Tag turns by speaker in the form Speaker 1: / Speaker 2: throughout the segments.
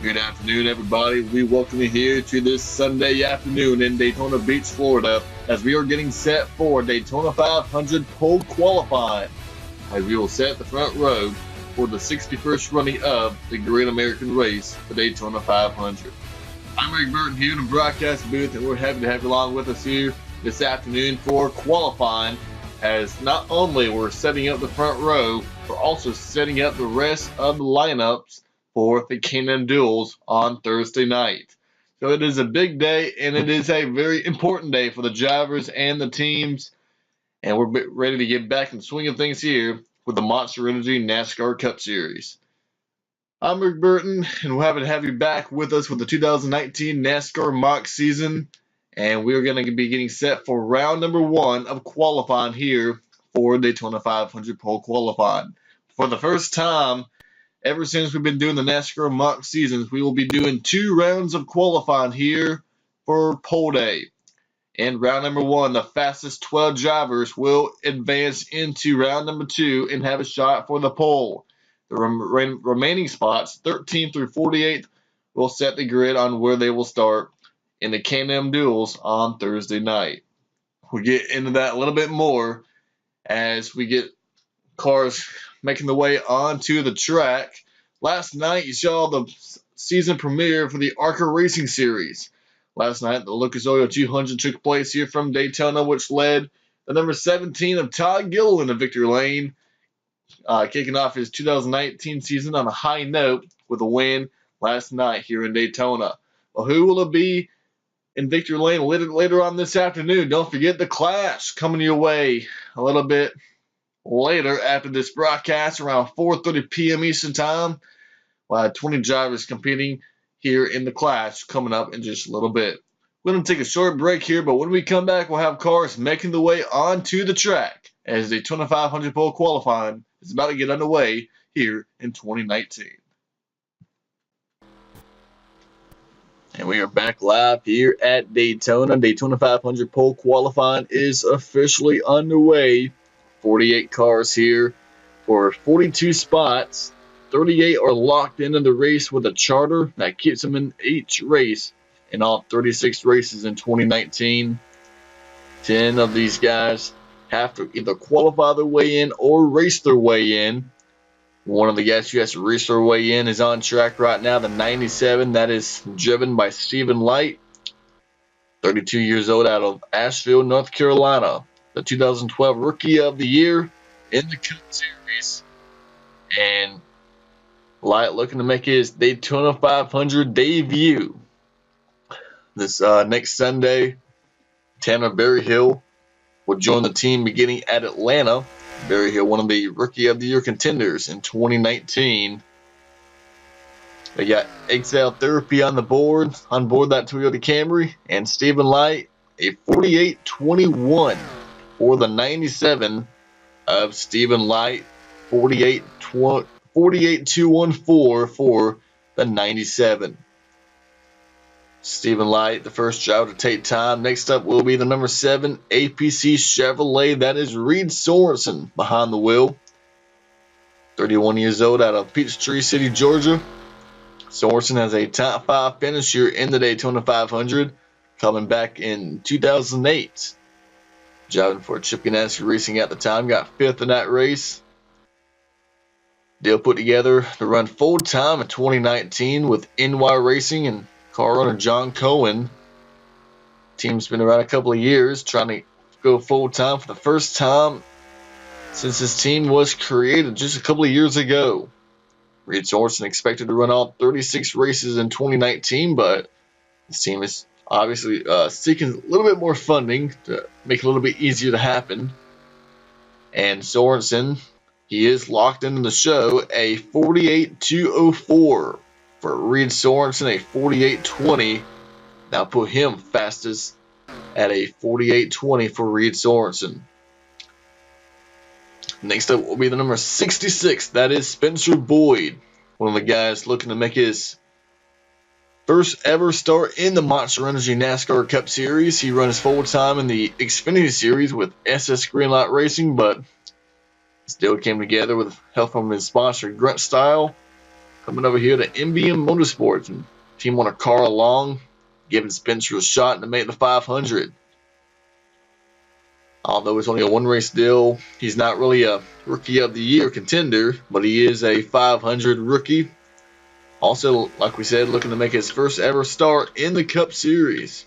Speaker 1: Good afternoon, everybody. We welcome you here to this Sunday afternoon in Daytona Beach, Florida, as we are getting set for Daytona 500 pole qualifying, as we will set the front row for the 61st running of the Great American Race, the Daytona 500. I'm Rick Burton here in the broadcast booth, and we're happy to have you along with us here this afternoon for qualifying, as not only we're setting up the front row, we're also setting up the rest of the lineups for the Can-Am duels on Thursday night. So it is a big day, and it is a very important day for the drivers and the teams, and we're ready to get back in the swing of things here with the Monster Energy NASCAR Cup Series. I'm Rick Burton, and we're happy to have you back with us with the 2019 NASCAR mock season, and we're going to be getting set for round number 1 of qualifying here for Daytona 500 pole qualifying. For the first time ever since we've been doing the NASCAR mock seasons, we will be doing 2 rounds of qualifying here for pole day. And round number 1, the fastest 12 drivers will advance into round number 2 and have a shot for the pole. The remaining spots, 13 through 48, will set the grid on where they will start in the Can-Am duels on Thursday night. We'll get into that a little bit more as we get cars making the way onto the track. Last night, you saw the season premiere for the ARCA Racing Series. Last night, the Lucas Oil 200 took place here from Daytona, which led the number 17 of Todd Gilliland to victory lane, kicking off his 2019 season on a high note with a win last night here in Daytona. Well, who will it be in victory lane later on this afternoon? Don't forget the Clash coming your way a little bit later after this broadcast around 4:30 p.m. Eastern Time. We'll have 20 drivers competing here in the Clash coming up in just a little bit. We're going to take a short break here, but when we come back, we'll have cars making the way onto the track as the Daytona 500 pole qualifying is about to get underway here in 2019. And we are back live here at Daytona. Daytona 500 pole qualifying is officially underway. 48 cars here for 42 spots. 38 are locked into the race with a charter that keeps them in each race in all 36 races in 2019. 10 of these guys have to either qualify their way in or race their way in. One of the guys who has to race their way in is on track right now, the 97. That is driven by Stephen Light, 32 years old, out of Asheville, North Carolina. The 2012 Rookie of the Year in the Cup Series. And Light looking to make his Daytona 500 debut this next Sunday. Tanner Berryhill will join the team beginning at Atlanta. Berryhill, one of the Rookie of the Year contenders in 2019. They got Exile Therapy on board that Toyota Camry, and Stephen Light, a 48-21 for the 97 of Stephen Light, 48-214 for the 97. Stephen Light, the first driver to take time. Next up will be the number 7 APC Chevrolet. That is Reed Sorensen behind the wheel. 31 years old, out of Peachtree City, Georgia. Sorensen has a top 5 finish here in the Daytona 500, coming back in 2008. Driving for Chip Ganassi Racing at the time, got 5th in that race. Deal put together to run full-time in 2019 with NY Racing and car runner John Cohen. Team's been around a couple of years, trying to go full-time for the first time since this team was created just a couple of years ago. Reed Sorensen expected to run all 36 races in 2019, but this team is obviously seeking a little bit more funding to make it a little bit easier to happen. And Sorensen, he is locked into the show, a 48-204 for Reed Sorensen, a 48-20. Now put him fastest at a 48-20 for Reed Sorensen. Next up will be the number 66. That is Spencer Boyd, one of the guys looking to make his first ever start in the Monster Energy NASCAR Cup Series. He runs full-time in the Xfinity Series with SS Greenlight Racing, but still came together with help from his sponsor, Grunt Style. Coming over here to MBM Motorsports, and team want a car along, giving Spencer a shot to make the 500. Although it's only a one-race deal, he's not really a Rookie of the Year contender, but he is a 500 rookie. Also, like we said, looking to make his first ever start in the Cup Series.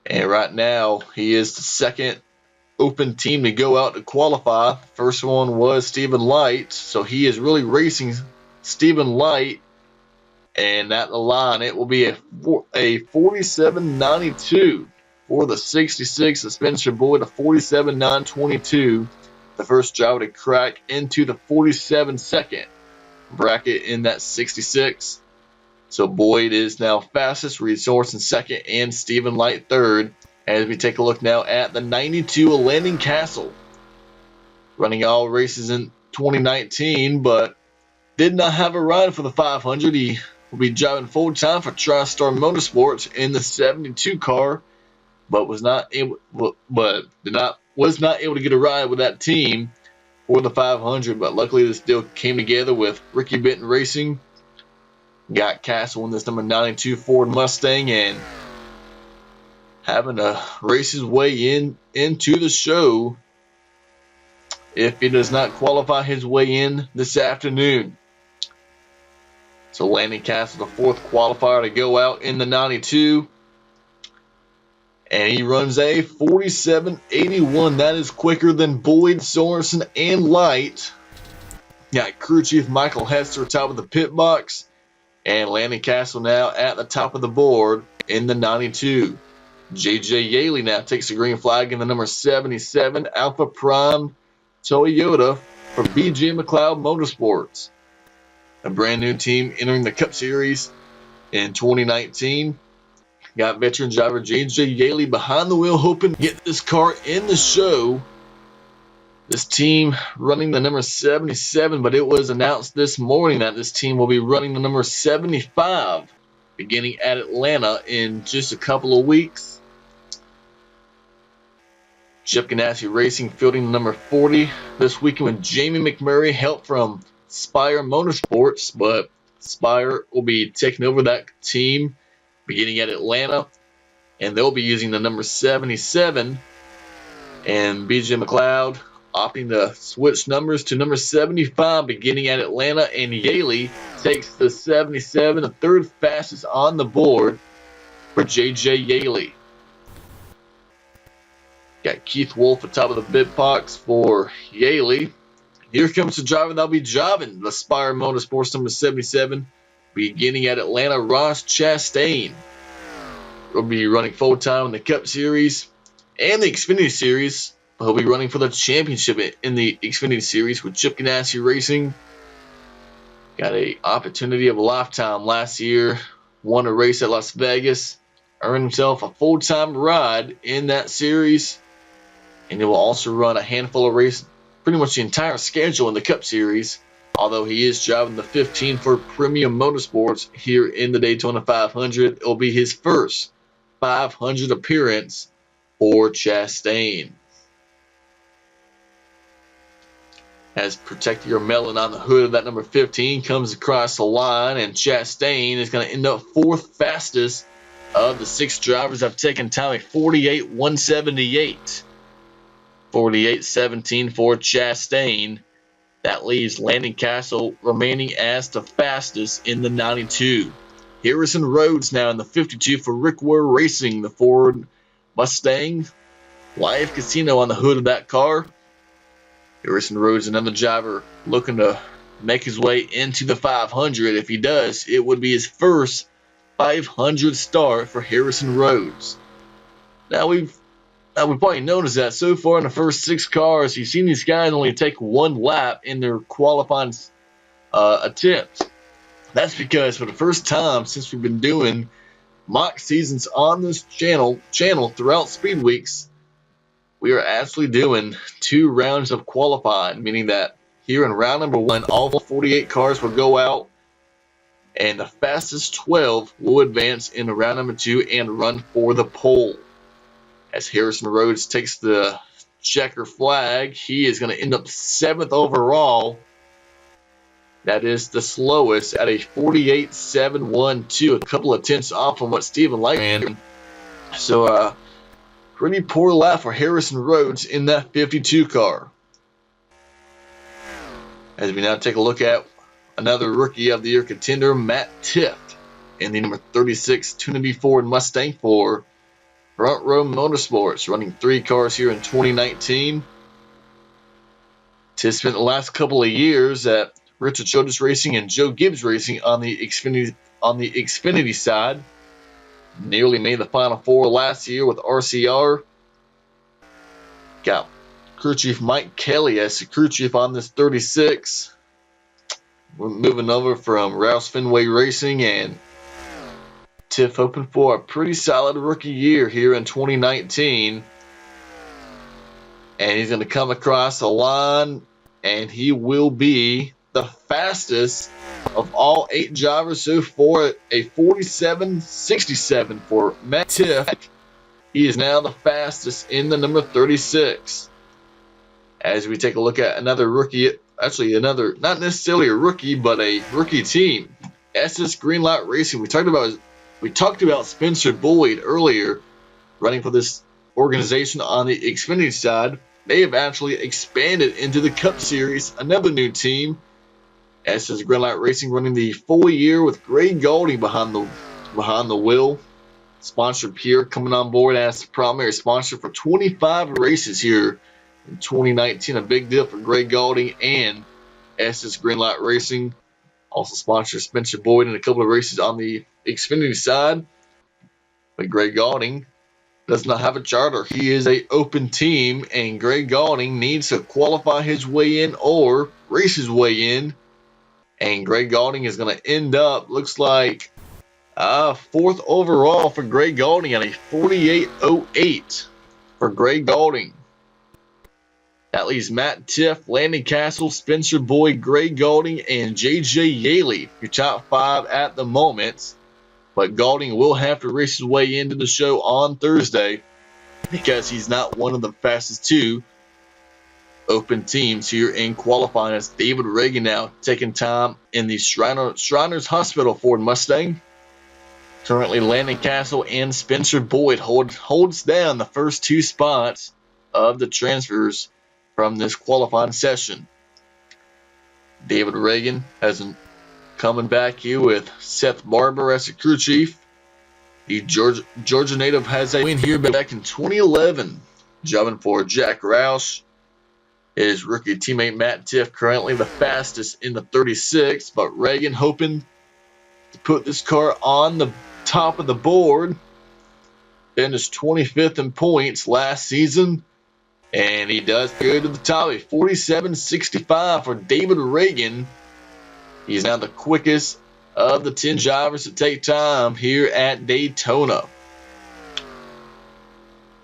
Speaker 1: And right now, he is the second open team to go out to qualify. First one was Stephen Light, so he is really racing Stephen Light. And at the line, it will be a 47.92 for the 66 of Spencer Boyd, a 47.922. The first driver to crack into the 47 second bracket in that 66. So Boyd is now fastest, Reed Sorensen second, and Stephen Light third. As we take a look now at the 92 of Landon Castle, running all races in 2019, but did not have a ride for the 500. He will be driving full time for TriStar Motorsports in the 72 car, but was not able to get a ride with that team for the 500. But luckily, this deal came together with Ricky Benton Racing. Got Castle in this number 92 Ford Mustang and having to race his way into the show if he does not qualify his way in this afternoon. So Landon Castle, the fourth qualifier to go out in the 92. And he runs a 47.81. That is quicker than Boyd, Sorensen, and Light. Got crew chief Michael Hester top of the pit box. And Landon Castle now at the top of the board in the 92. J.J. Yaley now takes the green flag in the number 77 Alpha Prime Toyota for B.J. McLeod Motorsports. A brand new team entering the Cup Series in 2019. Got veteran driver J.J. Yaley behind the wheel hoping to get this car in the show. This team running the number 77, but it was announced this morning that this team will be running the number 75 beginning at Atlanta in just a couple of weeks. Chip Ganassi Racing fielding the number 40 this weekend with Jamie McMurray, help from Spire Motorsports, but Spire will be taking over that team beginning at Atlanta, and they'll be using the number 77, and BJ McLeod opting to switch numbers to number 75 beginning at Atlanta, and Yaley takes the 77, the third fastest on the board for J.J. Yaley. Got Keith Wolf atop of the bid box for Yaley. Here comes the driver that'll be driving the Spire Motorsports number 77, beginning at Atlanta, Ross Chastain. He'll be running full-time in the Cup Series and the Xfinity Series. He'll be running for the championship in the Xfinity Series with Chip Ganassi Racing. Got an opportunity of a lifetime last year. Won a race at Las Vegas. Earned himself a full-time ride in that series. And he will also run a handful of races, pretty much the entire schedule in the Cup Series, although he is driving the 15 for Premium Motorsports here in the Daytona 500. It will be his first 500 appearance for Chastain. As Protect Your Melon on the hood of that number 15 comes across the line, and Chastain is going to end up fourth fastest of the six drivers. I've taken time at 48.178. 48.17 for Chastain. That leaves Landon Castle remaining as the fastest in the 92. Harrison Rhodes now in the 52 for Rick Ware Racing, the Ford Mustang. Live Casino on the hood of that car. Harrison Rhodes, another driver looking to make his way into the 500. If he does, it would be his first 500 start for Harrison Rhodes. Now we've probably noticed that so far in the first six cars, you've seen these guys only take one lap in their qualifying attempt. That's because for the first time since we've been doing mock seasons on this channel throughout Speed Weeks, we are actually doing 2 rounds of qualifying, meaning that here in round number 1, all 48 cars will go out, and the fastest 12 will advance into round number 2 and run for the pole. As Harrison Rhodes takes the checker flag, he is going to end up 7th overall That is the slowest at a 48.712, a couple of tenths off from what Steven Light ran. So, pretty poor lap for Harrison Rhodes in that 52 car. As we now take a look at another Rookie of the Year contender, Matt Tifft, in the number 36 Trinity Ford Mustang for Front Row Motorsports, running 3 cars here in 2019. Tifft spent the last couple of years at Richard Childress Racing and Joe Gibbs Racing on the Xfinity side. Nearly made the Final Four last year with RCR. Got crew chief Mike Kelly as the crew chief on this 36. We're moving over from Rouse Fenway Racing, and Tifft hoping for a pretty solid rookie year here in 2019. And he's going to come across the line, and he will be the fastest of all 8 drivers so far, a 47.67 for Matt Tifft. He is now the fastest in the number 36. As we take a look at another rookie, actually another, not necessarily a rookie, but a rookie team, SS Greenlight Racing. We talked about Spencer Boyd earlier, running for this organization on the Xfinity side. They have actually expanded into the Cup Series, another new team. SS Greenlight Racing running the full year with Greg Golding behind the wheel. Sponsor Pierre coming on board as the primary sponsor for 25 races here in 2019. A big deal for Greg Golding and SS Greenlight Racing. Also sponsors Spencer Boyd in a couple of races on the Xfinity side. But Greg Golding does not have a charter. He is an open team, and Greg Golding needs to qualify his way in or race his way in. And Greg Golding is going to end up, looks like, 4th overall for Greg Golding at a 48.08 for Greg Golding. That leaves Matt Tifft, Landon Castle, Spencer Boyd, Greg Golding, and J.J. Yaley, your top 5 at the moment. But Golding will have to race his way into the show on Thursday because he's not one of the fastest 2 open teams here in qualifying, as David Reagan now taking time in the Shriners Hospital Ford Mustang. Currently, Landon Castle and Spencer Boyd holds down the first 2 spots of the transfers from this qualifying session. David Reagan has coming back here with Seth Barber as the crew chief. The Georgia native has a win here back in 2011, driving for Jack Roush. His rookie teammate Matt Tifft currently the fastest in the 36, but Reagan hoping to put this car on the top of the board. Finished 25th in points last season, and he does go to the top, a 47.65 for David Reagan. He's now the quickest of the 10 drivers to take time here at Daytona.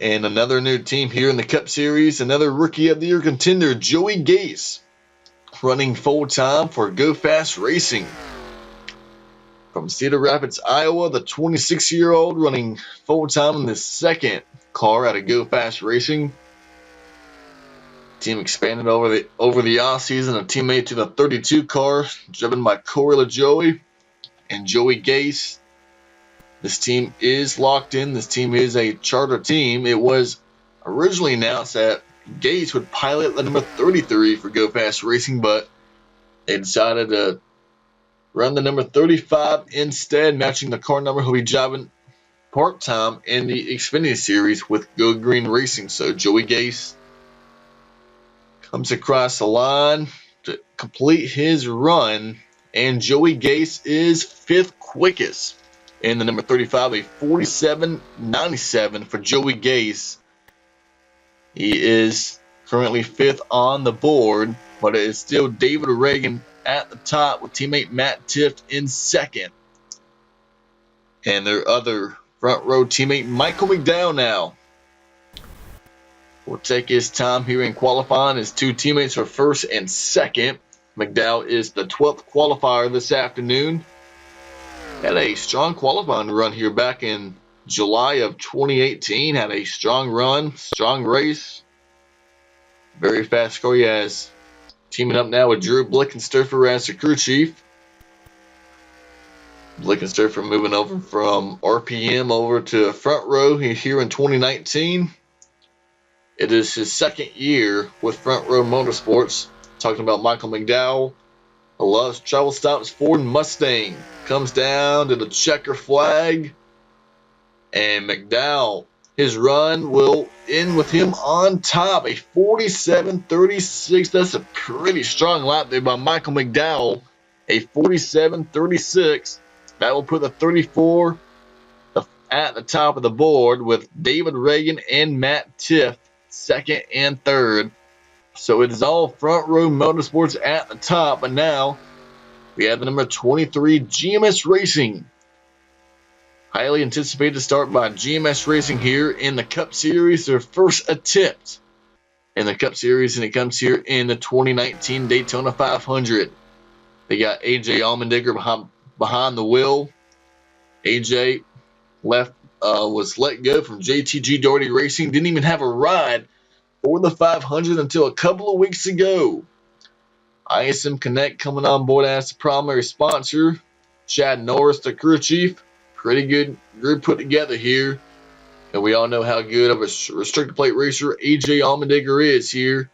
Speaker 1: And another new team here in the Cup Series, another Rookie of the Year contender, Joey Gase, running full-time for Go Fast Racing. From Cedar Rapids, Iowa, the 26-year-old running full-time in the second car out of Go Fast Racing. Team expanded over the offseason, a teammate to the 32 car, driven by Corey LaJoie and Joey Gase. This team is locked in. This team is a charter team. It was originally announced that Gase would pilot the number 33 for Go Fast Racing, but they decided to run the number 35 instead, matching the car number he'll be driving part-time in the Xfinity Series with Go Green Racing. So Joey Gase comes across the line to complete his run, and Joey Gase is 5th quickest in the number 35, a 47.97 for Joey Gase. He is currently 5th on the board, but it is still David Reagan at the top with teammate Matt Tifft in 2nd. And their other front row teammate Michael McDowell now will take his time here in qualifying. His 2 teammates are 1st and 2nd. McDowell is the 12th qualifier this afternoon. Had a strong qualifying run here back in July of 2018. Had a strong run, strong race. Very fast car. He has Teaming up now with Drew Blickensterfer as the crew chief. Blickensterfer moving over from RPM over to front row here in 2019. It is his second year with Front Row Motorsports. Talking about Michael McDowell. A lot of travel stops. Ford Mustang comes down to the checker flag. And McDowell, his run will end with him on top. A 47.36. That's a pretty strong lap there by Michael McDowell. A 47.36. That will put the 34 at the top of the board with David Reagan and Matt Tiff second and third. So it is all Front Row Motorsports at the top. But now we have the number 23 GMS Racing. Highly anticipated start by GMS Racing here in the Cup Series. Their first attempt in the Cup Series, and it comes here in the 2019 Daytona 500. They got AJ Allmendinger behind the wheel. AJ was let go from JTG Doherty Racing. Didn't even have a ride for the 500 until a couple of weeks ago. ISM Connect coming on board as the primary sponsor. Chad Norris, the crew chief. Pretty good group put together here. And we all know how good of a restricted plate racer AJ Allmendinger is here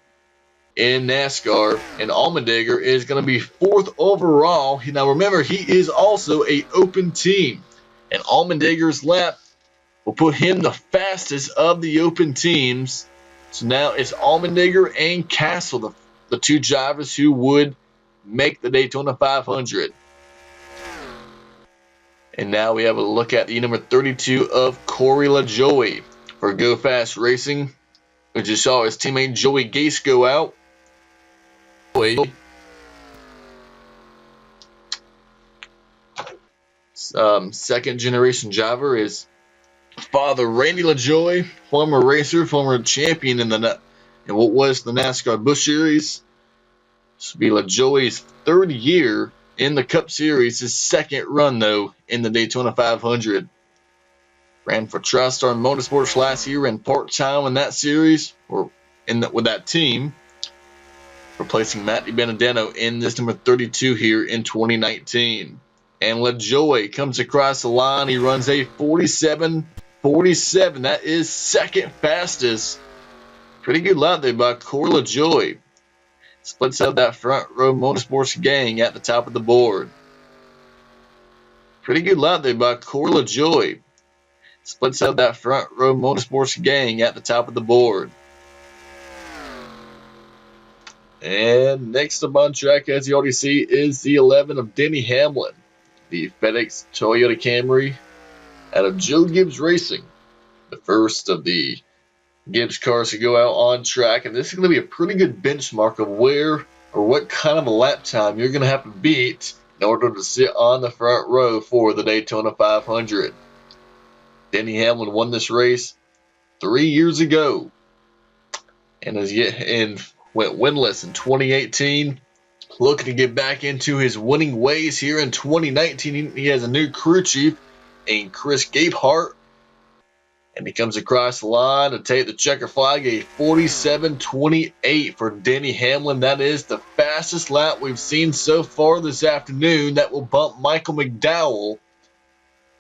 Speaker 1: in NASCAR. And Allmendinger is going to be 4th overall. Now remember, he is also an open team. And Allmendinger's lap will put him the fastest of the open teams. So now it's Allmendinger and Castle, the two drivers who would make the Daytona 500. And now we have a look at the number 32 of Corey LaJoie for Go Fast Racing. We just saw his teammate Joey Gase go out. Second generation driver is father Randy LaJoie, former racer, former champion in what was the NASCAR Busch Series. This will be LaJoie's 3rd year in the Cup Series, his 2nd run though in the Daytona 500. Ran for TriStar Motorsports last year, ran part-time in that series or with that team, replacing Matt DiBenedetto in this number 32 here in 2019. And LaJoie comes across the line. He runs a 47.47. That is 2nd fastest. Pretty good lap there by Corey LaJoie. Splits out that Front Row Motorsports gang at the top of the board. Pretty good lap there by Corey LaJoie. Splits out that Front Row Motorsports gang at the top of the board. And next up on track, as you already see, is the 11 of Denny Hamlin. The FedEx Toyota Camry out of Joe Gibbs Racing. The first of the Gibbs cars to go out on track. And this is going to be a pretty good benchmark of where or what kind of a lap time you're going to have to beat in order to sit on the front row for the Daytona 500. Denny Hamlin won this race 3 years ago and went winless in 2018. Looking to get back into his winning ways here in 2019. He has a new crew chief named Chris Gabehart. And he comes across the line to take the checker flag, a 47.28 for Denny Hamlin. That is the fastest lap we've seen so far this afternoon. That will bump Michael McDowell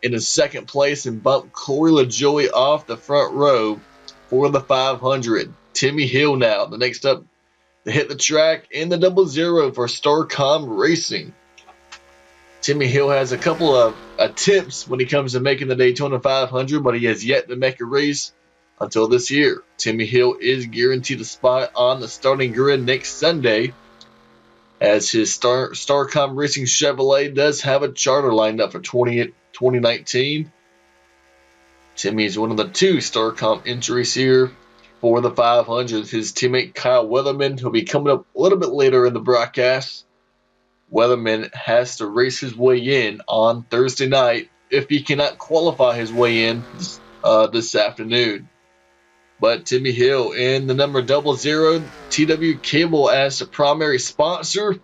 Speaker 1: into 2nd place and bump Corey LaJoie off the front row for the 500. Timmy Hill now, the next up to hit the track in the 00 for Starcom Racing. Timmy Hill has a couple of attempts when he comes to making the Daytona 500, but he has yet to make a race until this year. Timmy Hill is guaranteed a spot on the starting grid next Sunday, as his Starcom Racing Chevrolet does have a charter lined up for 2019. Timmy is one of the 2 Starcom entries here for the 500. His teammate Kyle Weatherman will be coming up a little bit later in the broadcast. Weatherman has to race his way in on Thursday night if he cannot qualify his way in this afternoon. But Timmy Hill in the number 00, TW Cable as the primary sponsor.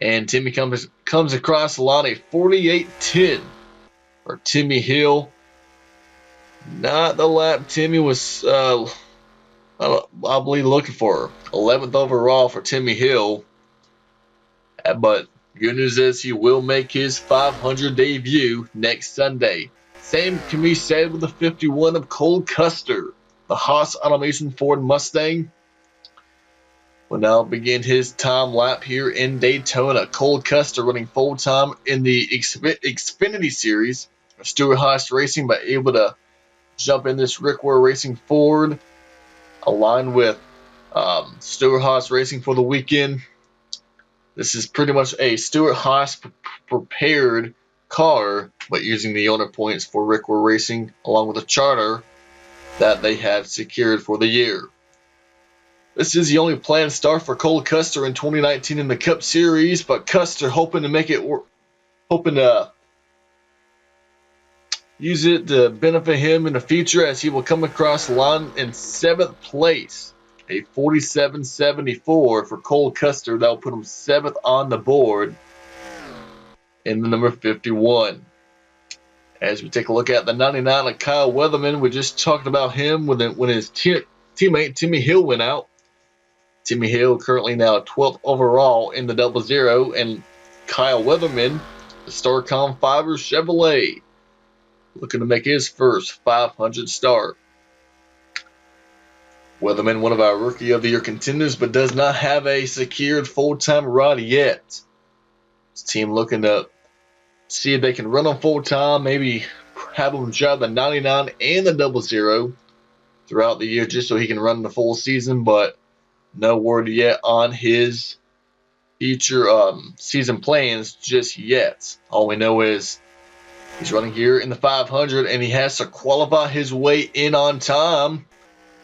Speaker 1: And Timmy comes across the line a 48.10 for Timmy Hill. Not the lap Timmy was, I believe, looking for. 11th overall for Timmy Hill. But good news is he will make his 500 debut next Sunday. Same can be said with the 51 of Cole Custer. The Haas Automation Ford Mustang will now begin his time lap here in Daytona. Cole Custer running full-time in the Xfinity Series. Stewart Haas Racing, but able to jump in this Rick Ware Racing Ford, aligned with Stewart Haas Racing for the weekend. This is pretty much a Stewart Haas prepared car, but using the owner points for Rick Ware Racing, along with a charter that they have secured for the year. This is the only planned start for Cole Custer in 2019 in the Cup Series, but Custer hoping to use it to benefit him in the future, as he will come across the line in 7th place. A 47.74 for Cole Custer. That will put him 7th on the board in the number 51. As we take a look at the 99 of Kyle Weatherman, we just talked about him when his teammate Timmy Hill went out. Timmy Hill currently now 12th overall in the 00, and Kyle Weatherman, the Starcom Fiber Chevrolet, looking to make his first 500 start. Weatherman, one of our Rookie of the Year contenders, but does not have a secured full-time ride yet. His team looking to see if they can run him full-time, maybe have him drive the 99 and the 00 throughout the year just so he can run the full season, but no word yet on his future season plans just yet. All we know is he's running here in the 500, and he has to qualify his way in on time.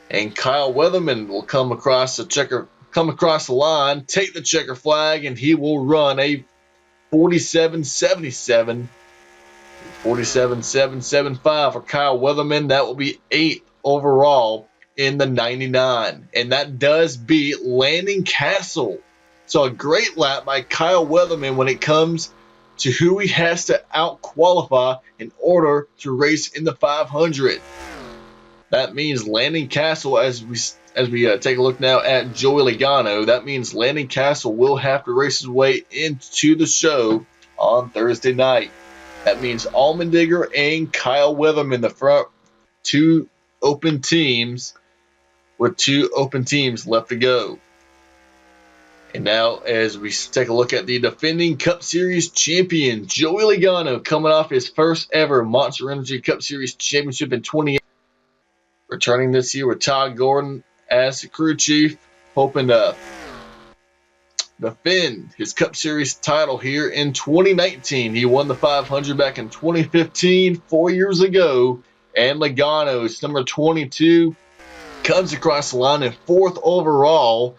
Speaker 1: And Kyle Weatherman will come across the line, take the checker flag, and he will run a 47.77, 47.775 for Kyle Weatherman. That will be 8th overall in the 99, and that does beat Landon Castle. So a great lap by Kyle Weatherman when it comes to who he has to out-qualify in order to race in the 500. That means Landon Castle, as we take a look now at Joey Logano, that means Landon Castle will have to race his way into the show on Thursday night. That means Allmendinger and Kyle Weatherman, the front two open teams, with 2 open teams left to go. And now, as we take a look at the defending Cup Series champion, Joey Logano, coming off his first ever Monster Energy Cup Series championship in 2018. Returning this year with Todd Gordon as the crew chief, hoping to defend his Cup Series title here in 2019. He won the 500 back in 2015, 4 years ago. And Logano's number 22 comes across the line in 4th overall,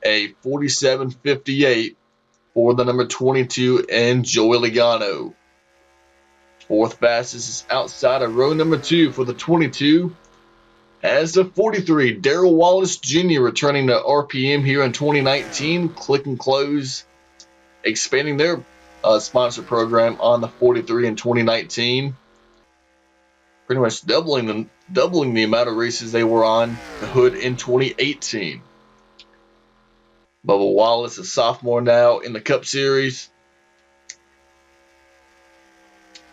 Speaker 1: a 47.58 for the number 22 and Joey Logano. 4th fastest is outside of row number 2 for the 22. As the 43, Darrell Wallace Jr. returning to RPM here in 2019. Click and Close expanding their sponsor program on the 43 in 2019. Pretty much doubling the amount of races they were on the hood in 2018. Bubba Wallace, a sophomore now in the Cup Series.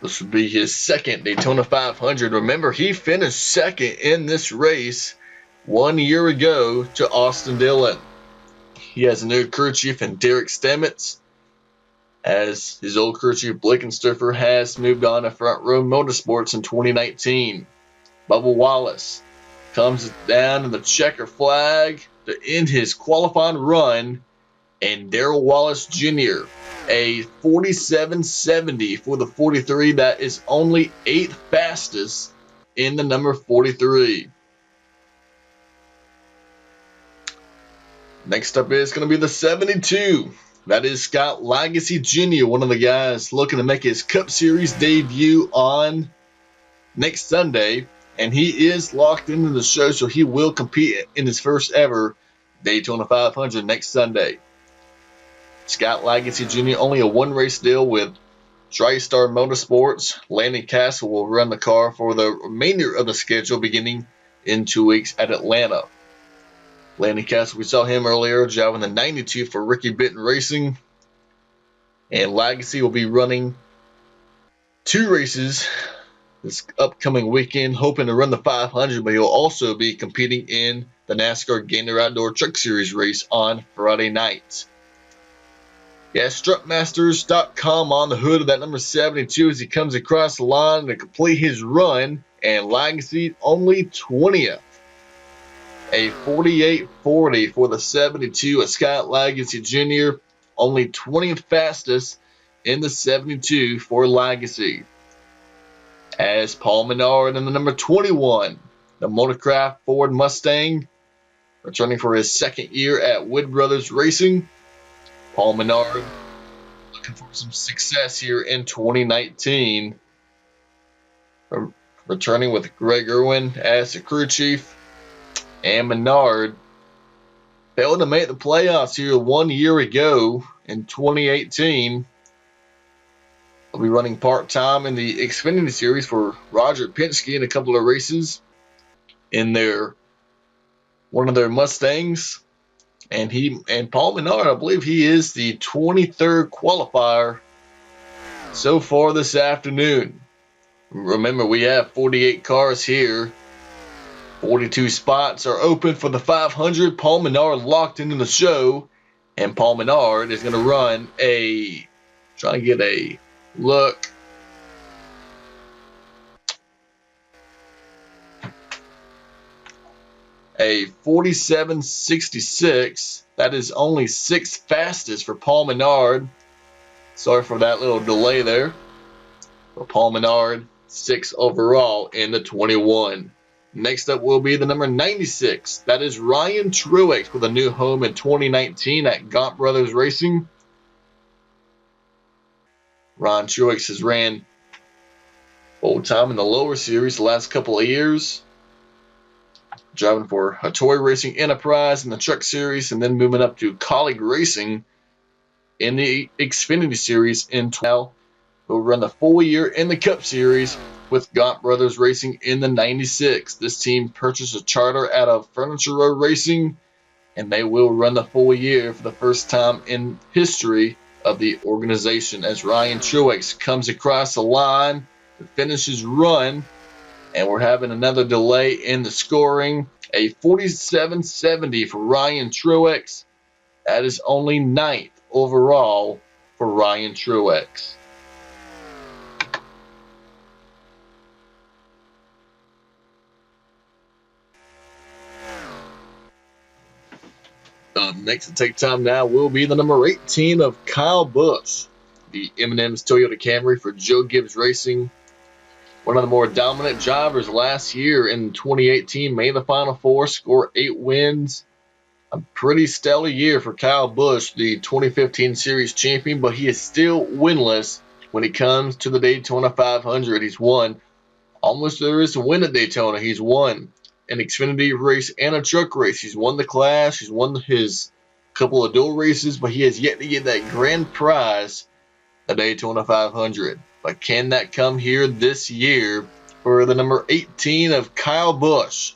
Speaker 1: This would be his second Daytona 500. Remember, he finished second in this race 1 year ago to Austin Dillon. He has a new crew chief in Derek Stamets, as his old crew chief Blickenstuffer has moved on to Front Row Motorsports in 2019. Bubba Wallace comes down to the checker flag to end his qualifying run, and Darrell Wallace Jr., a 47.70 for the 43. That is only 8th fastest in the number 43. Next up is going to be the 72. That is Scott Legacy Jr., one of the guys looking to make his Cup Series debut on next Sunday. And he is locked into the show, so he will compete in his first ever Daytona 500 next Sunday. Scott Legacy Jr., only a 1-race deal with TriStar Motorsports. Landon Castle will run the car for the remainder of the schedule beginning in 2 weeks at Atlanta. Landon Castle, we saw him earlier driving the 92 for Ricky Benton Racing. And Legacy will be running 2 races this upcoming weekend, hoping to run the 500, but he'll also be competing in the NASCAR Gator Outdoor Truck Series race on Friday night. Yeah, strutmasters.com on the hood of that number 72 as he comes across the line to complete his run, and Legacy only 20th. A 48.40 for the 72 of Scott Legacy Jr., only 20th fastest in the 72 for Legacy. As Paul Menard in the number 21, the Motorcraft Ford Mustang, returning for his 2nd year at Wood Brothers Racing. Paul Menard looking for some success here in 2019. Returning with Greg Irwin as the crew chief. And Menard failed to make the playoffs here 1 year ago in 2018. Will be running part-time in the Xfinity Series for Roger Penske in a couple of races in one of their Mustangs. And Paul Menard, I believe he is the 23rd qualifier so far this afternoon. Remember, we have 48 cars here. 42 spots are open for the 500. Paul Menard locked into the show, and Paul Menard is going to run trying to get a look. A 47.66. That is only 6th fastest for Paul Menard. Sorry for that little delay there. For Paul Menard, 6th overall in the 21. Next up will be the number 96. That is Ryan Truex with a new home in 2019 at Gaunt Brothers Racing. Ryan Truex has ran full-time in the lower series the last couple of years, driving for Hattori Racing Enterprise in the Truck Series, and then moving up to Colleague Racing in the Xfinity Series in 12. He'll run the full year in the Cup Series with Gaunt Brothers Racing in the 96. This team purchased a charter out of Furniture Road Racing, and they will run the full year for the first time in history of the organization as Ryan Truex comes across the line to finish his run. And we're having another delay in the scoring. A 47.70 for Ryan Truex. That is only 9th overall for Ryan Truex. Next to take time now will be the number 18 of Kyle Busch, the M&M's Toyota Camry for Joe Gibbs Racing. One of the more dominant drivers last year in 2018, made the Final Four, scored 8 wins. A pretty stellar year for Kyle Busch, the 2015 Series champion, but he is still winless when it comes to the Daytona 500. He's won almost there is a win at Daytona. He's won an Xfinity race and a truck race. He's won the Clash. He's won his couple of dual races, but he has yet to get that grand prize, the Daytona 500. But can that come here this year for the number 18 of Kyle Busch?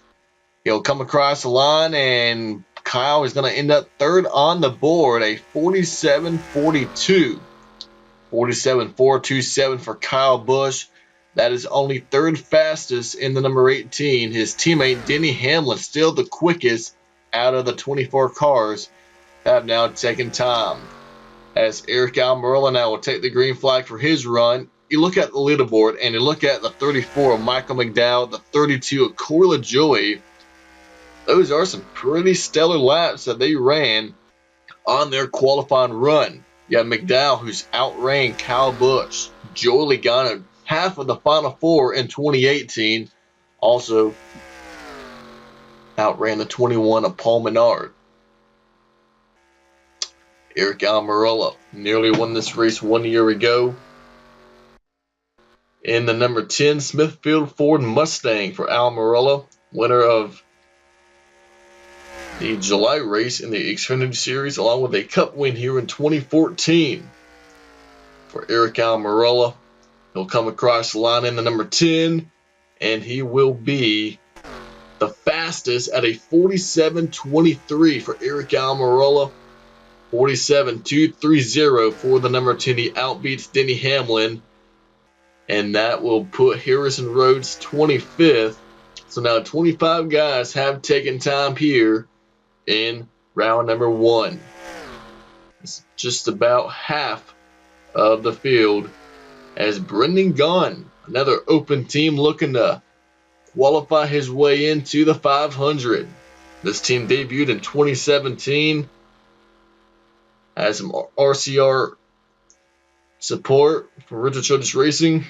Speaker 1: He'll come across the line, and Kyle is going to end up 3rd on the board, a 47.42. 47.427 for Kyle Busch. That is only 3rd fastest in the number 18. His teammate Denny Hamlin still the quickest out of the 24 cars have now taken time. As Eric Almirola now will take the green flag for his run. You look at the leaderboard and you look at the 34 of Michael McDowell, the 32 of Corey LaJoie. Those are some pretty stellar laps that they ran on their qualifying run. You have McDowell, who's outran Kyle Busch. Joey Logano, half of the Final Four in 2018, also outran the 21 of Paul Menard. Eric Almirola nearly won this race 1 year ago in the number 10 Smithfield Ford Mustang for Almirola, winner of the July race in the Xfinity Series, along with a Cup win here in 2014. For Eric Almirola, he'll come across the line in the number 10, and he will be the fastest at a 47.23 for Eric Almirola. 47.230 for the number 10. He outbeats Denny Hamlin, and that will put Harrison Rhodes 25th. So now 25 guys have taken time here in round number 1. It's just about half of the field, as Brendan Gaughan, another open team, looking to qualify his way into the 500. This team debuted in 2017. Has some RCR support from Richard Childress Racing.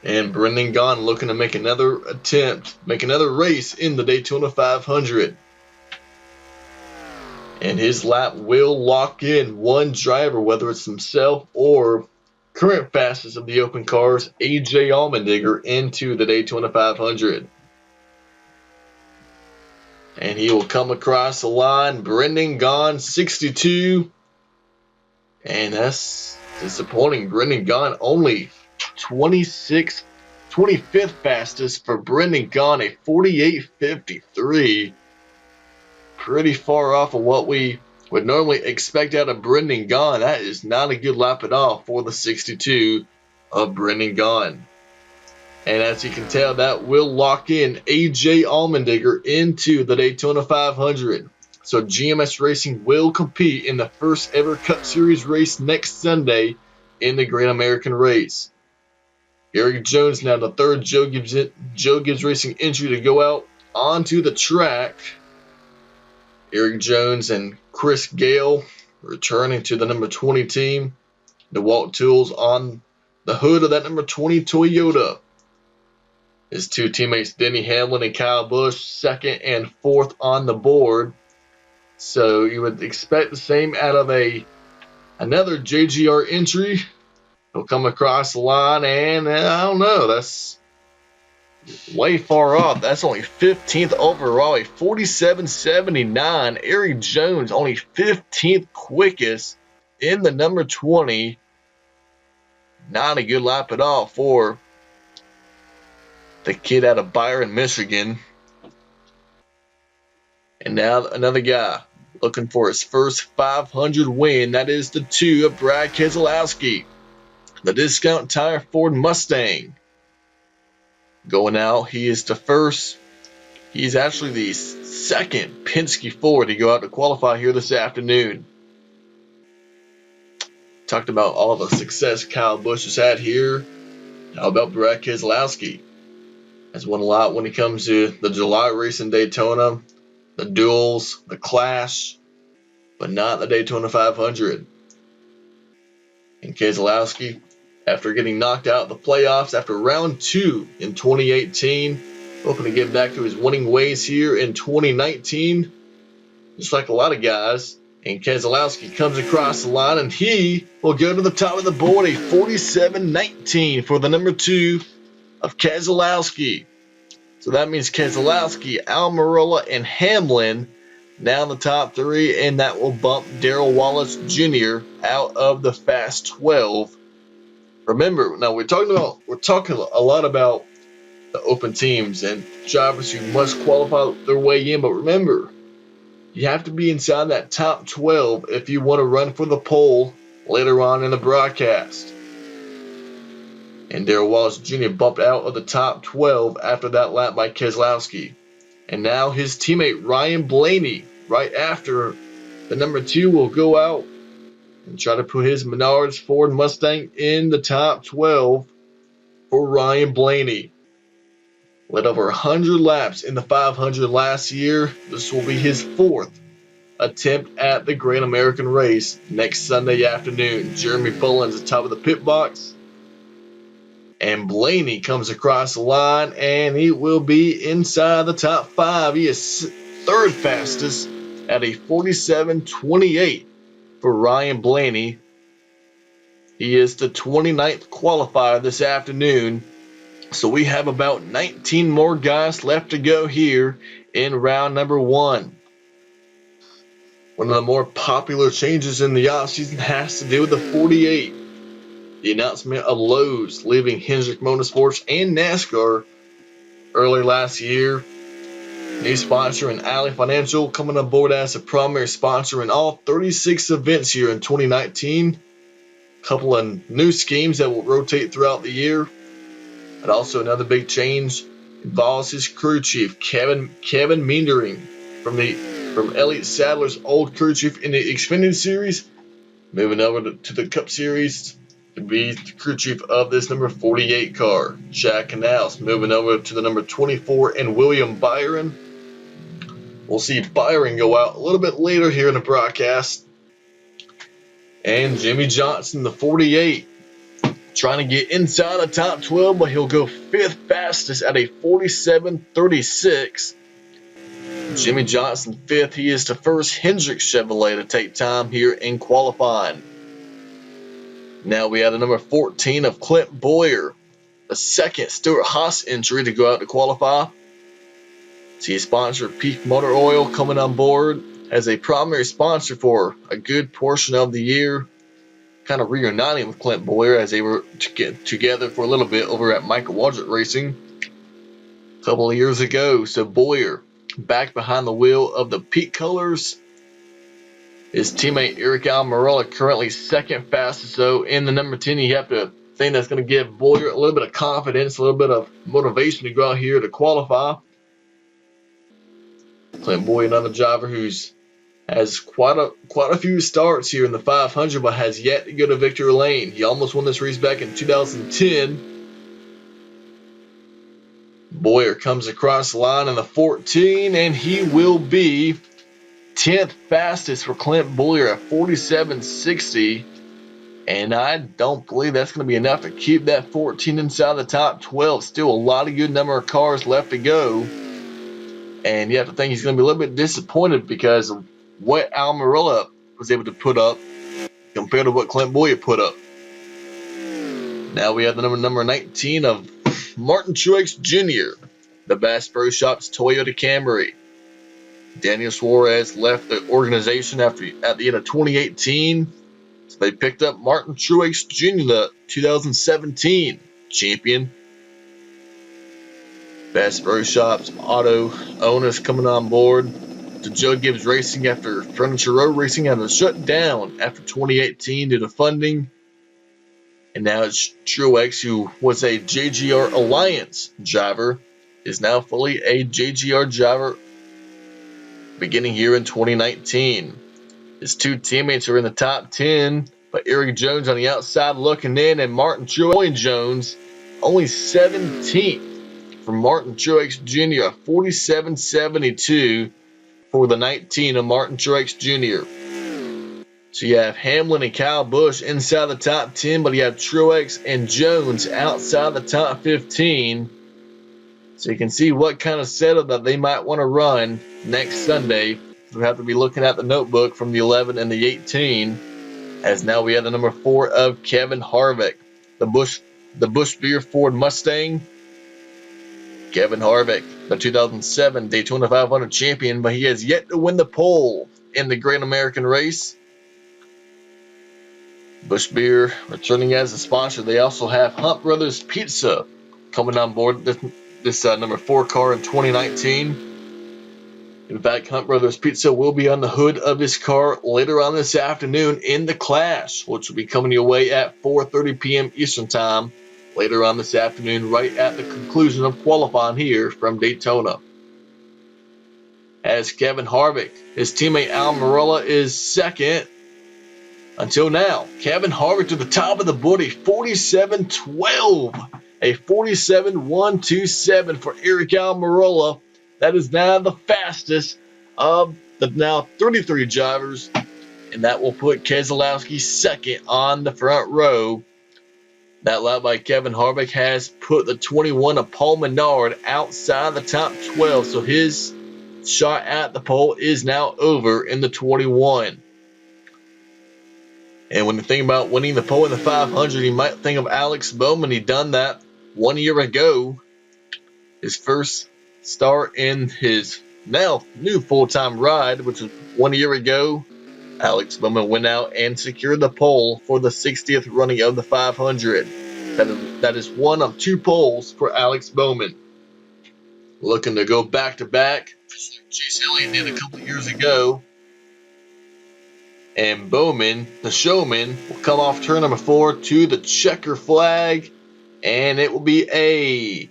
Speaker 1: And Brendan Gaughan looking to make another attempt, make another race in the Daytona 500. And his lap will lock in one driver, whether it's himself or current fastest of the open cars, AJ Allmendinger, into the Daytona 500. And he will come across the line. Brendan Gaughan, 62. And that's disappointing. Brendan Gaughan only 25th fastest for Brendan Gaughan, a 48.53. Pretty far off of what we would normally expect out of Brendan Gaughan. That is not a good lap at all for the 62 of Brendan Gaughan. And as you can tell, that will lock in AJ Allmendinger into the Daytona 500. So GMS Racing will compete in the first ever Cup Series race next Sunday in the Great American Race. Eric Jones, now the third Joe Gibbs Racing entry to go out onto the track. Eric Jones and Chris Gale returning to the number 20 team. DeWalt Tools on the hood of that number 20 Toyota. His two teammates, Denny Hamlin and Kyle Busch, second and fourth on the board. So you would expect the same out of another JGR entry. He'll come across the line, and I don't know, that's way far off. That's only 15th overall, a 47.79. Eric Jones only 15th quickest in the number 20. Not a good lap at all for the kid out of Byron, Michigan. And now another guy looking for his first 500 win. That is the 2 of Brad Keselowski, the Discount Tire Ford Mustang. Going out, he is the first. He's actually the second Penske Ford to go out to qualify here this afternoon. Talked about all the success Kyle Busch has had here. How about Brad Keselowski? Has won a lot when it comes to the July race in Daytona, the duels, the Clash, but not the Daytona 500. And Keselowski, after getting knocked out of the playoffs after round 2 in 2018, hoping to get back to his winning ways here in 2019, just like a lot of guys. And Keselowski comes across the line, and he will go to the top of the board, a 47.19 for the number 2 of Keselowski. So that means Keselowski, Almirola, and Hamlin now in the top 3, and that will bump Darrell Wallace Jr. out of the Fast 12. Remember, now we're talking a lot about the open teams and drivers who must qualify their way in, but remember, you have to be inside that top 12 if you want to run for the pole later on in the broadcast. And Darrell Wallace Jr. bumped out of the top 12 after that lap by Keselowski. And now his teammate Ryan Blaney, right after the number 2, will go out and try to put his Menards Ford Mustang in the top 12 for Ryan Blaney. Led over 100 laps in the 500 last year. This will be his 4th attempt at the Great American Race next Sunday afternoon. Jeremy Bullins atop of the pit box. And Blaney comes across the line, and he will be inside the top 5. He is 3rd fastest at a 47.28 for Ryan Blaney. He is the 29th qualifier this afternoon. So we have about 19 more guys left to go here in round number 1. One of the more popular changes in the offseason has to do with the 48. The announcement of Lowe's leaving Hendrick Motorsports and NASCAR early last year. New sponsor in Alley Financial coming on board as a primary sponsor in all 36 events here in 2019. A couple of new schemes that will rotate throughout the year. And also another big change involves his crew chief, Kevin Meendering, from Elliott Sadler's old crew chief in the Xfinity Series, moving over to the Cup Series to be the crew chief of this number 48 car. Jack Canals moving over to the number 24 and William Byron. We'll see Byron go out a little bit later here in the broadcast. And Jimmy Johnson, the 48, trying to get inside the top 12, but he'll go 5th fastest at a 47.36. Jimmy Johnson 5th. He is the first Hendrick Chevrolet to take time here in qualifying. Now we have the number 14 of Clint Boyer, the second Stuart Haas entry to go out to qualify. See a sponsor, Peak Motor Oil, coming on board as a primary sponsor for a good portion of the year. Kind of reuniting with Clint Boyer as they were together for a little bit over at Michael Waldrop Racing a couple of years ago. So Boyer back behind the wheel of the Peak Colors. His teammate Eric Almirola currently second fastest. So in the number 10, you have to think that's going to give Boyer a little bit of confidence, a little bit of motivation to go out here to qualify. Clint Boyer, another driver who's has quite a few starts here in the 500, but has yet to go to victory lane. He almost won this race back in 2010. Boyer comes across the line in the 14, and he will be 10th fastest for Clint Boyer at 47.60. And I don't believe that's going to be enough to keep that 14 inside the top 12. Still a lot of good number of cars left to go. And you have to think he's going to be a little bit disappointed because of what Almirola was able to put up compared to what Clint Boyer put up. Now we have the number 19 of Martin Truex Jr., the Bass Pro Shops Toyota Camry. Daniel Suarez left the organization at the end of 2018. So they picked up Martin Truex Jr., the 2017 champion. Bass Pro Shops auto owners coming on board to Joe Gibbs Racing after Furniture Row Racing had to shut down after 2018 due to funding. And now it's Truex, who was a JGR Alliance driver, is now fully a JGR driver beginning here in 2019. His two teammates are in the top 10, but Eric Jones on the outside looking in, and Martin Truex Jones only 17th for Martin Truex Jr., a 47.72 for the 19 of Martin Truex Jr. So you have Hamlin and Kyle Busch inside the top 10, but you have Truex and Jones outside the top 15. So you can see what kind of setup that they might want to run next Sunday. We have to be looking at the notebook from the 11 and the 18, as now we have the number 4 of Kevin Harvick, the Busch Beer Ford Mustang. Kevin Harvick, the 2007 Daytona 500 champion, but he has yet to win the pole in the Great American Race. Busch Beer returning as a sponsor. They also have Hunt Brothers Pizza coming on board this number 4 car in 2019. In fact, Hunt Brothers Pizza will be on the hood of this car later on this afternoon in the Clash, which will be coming your way at 4:30 p.m. Eastern Time later on this afternoon, right at the conclusion of qualifying here from Daytona. As Kevin Harvick, his teammate Almirola is second. Until now, Kevin Harvick to the top of the board, a 47.12, a 47.127 for Eric Almirola. That is now the fastest of the now 33 drivers, and that will put Keselowski second on the front row. That lap by Kevin Harvick has put the 21 of Paul Menard outside the top 12, so his shot at the pole is now over in the 21. And when you think about winning the pole in the 500, you might think of Alex Bowman. He done that 1 year ago. His first start in his now new full-time ride, which was 1 year ago. Alex Bowman went out and secured the pole for the 60th running of the 500. That is one of 2 poles for Alex Bowman. looking to go back-to-back, just like Chase Elliott did a couple years ago. And Bowman, the showman, will come off turn number 4 to the checker flag. And it will be a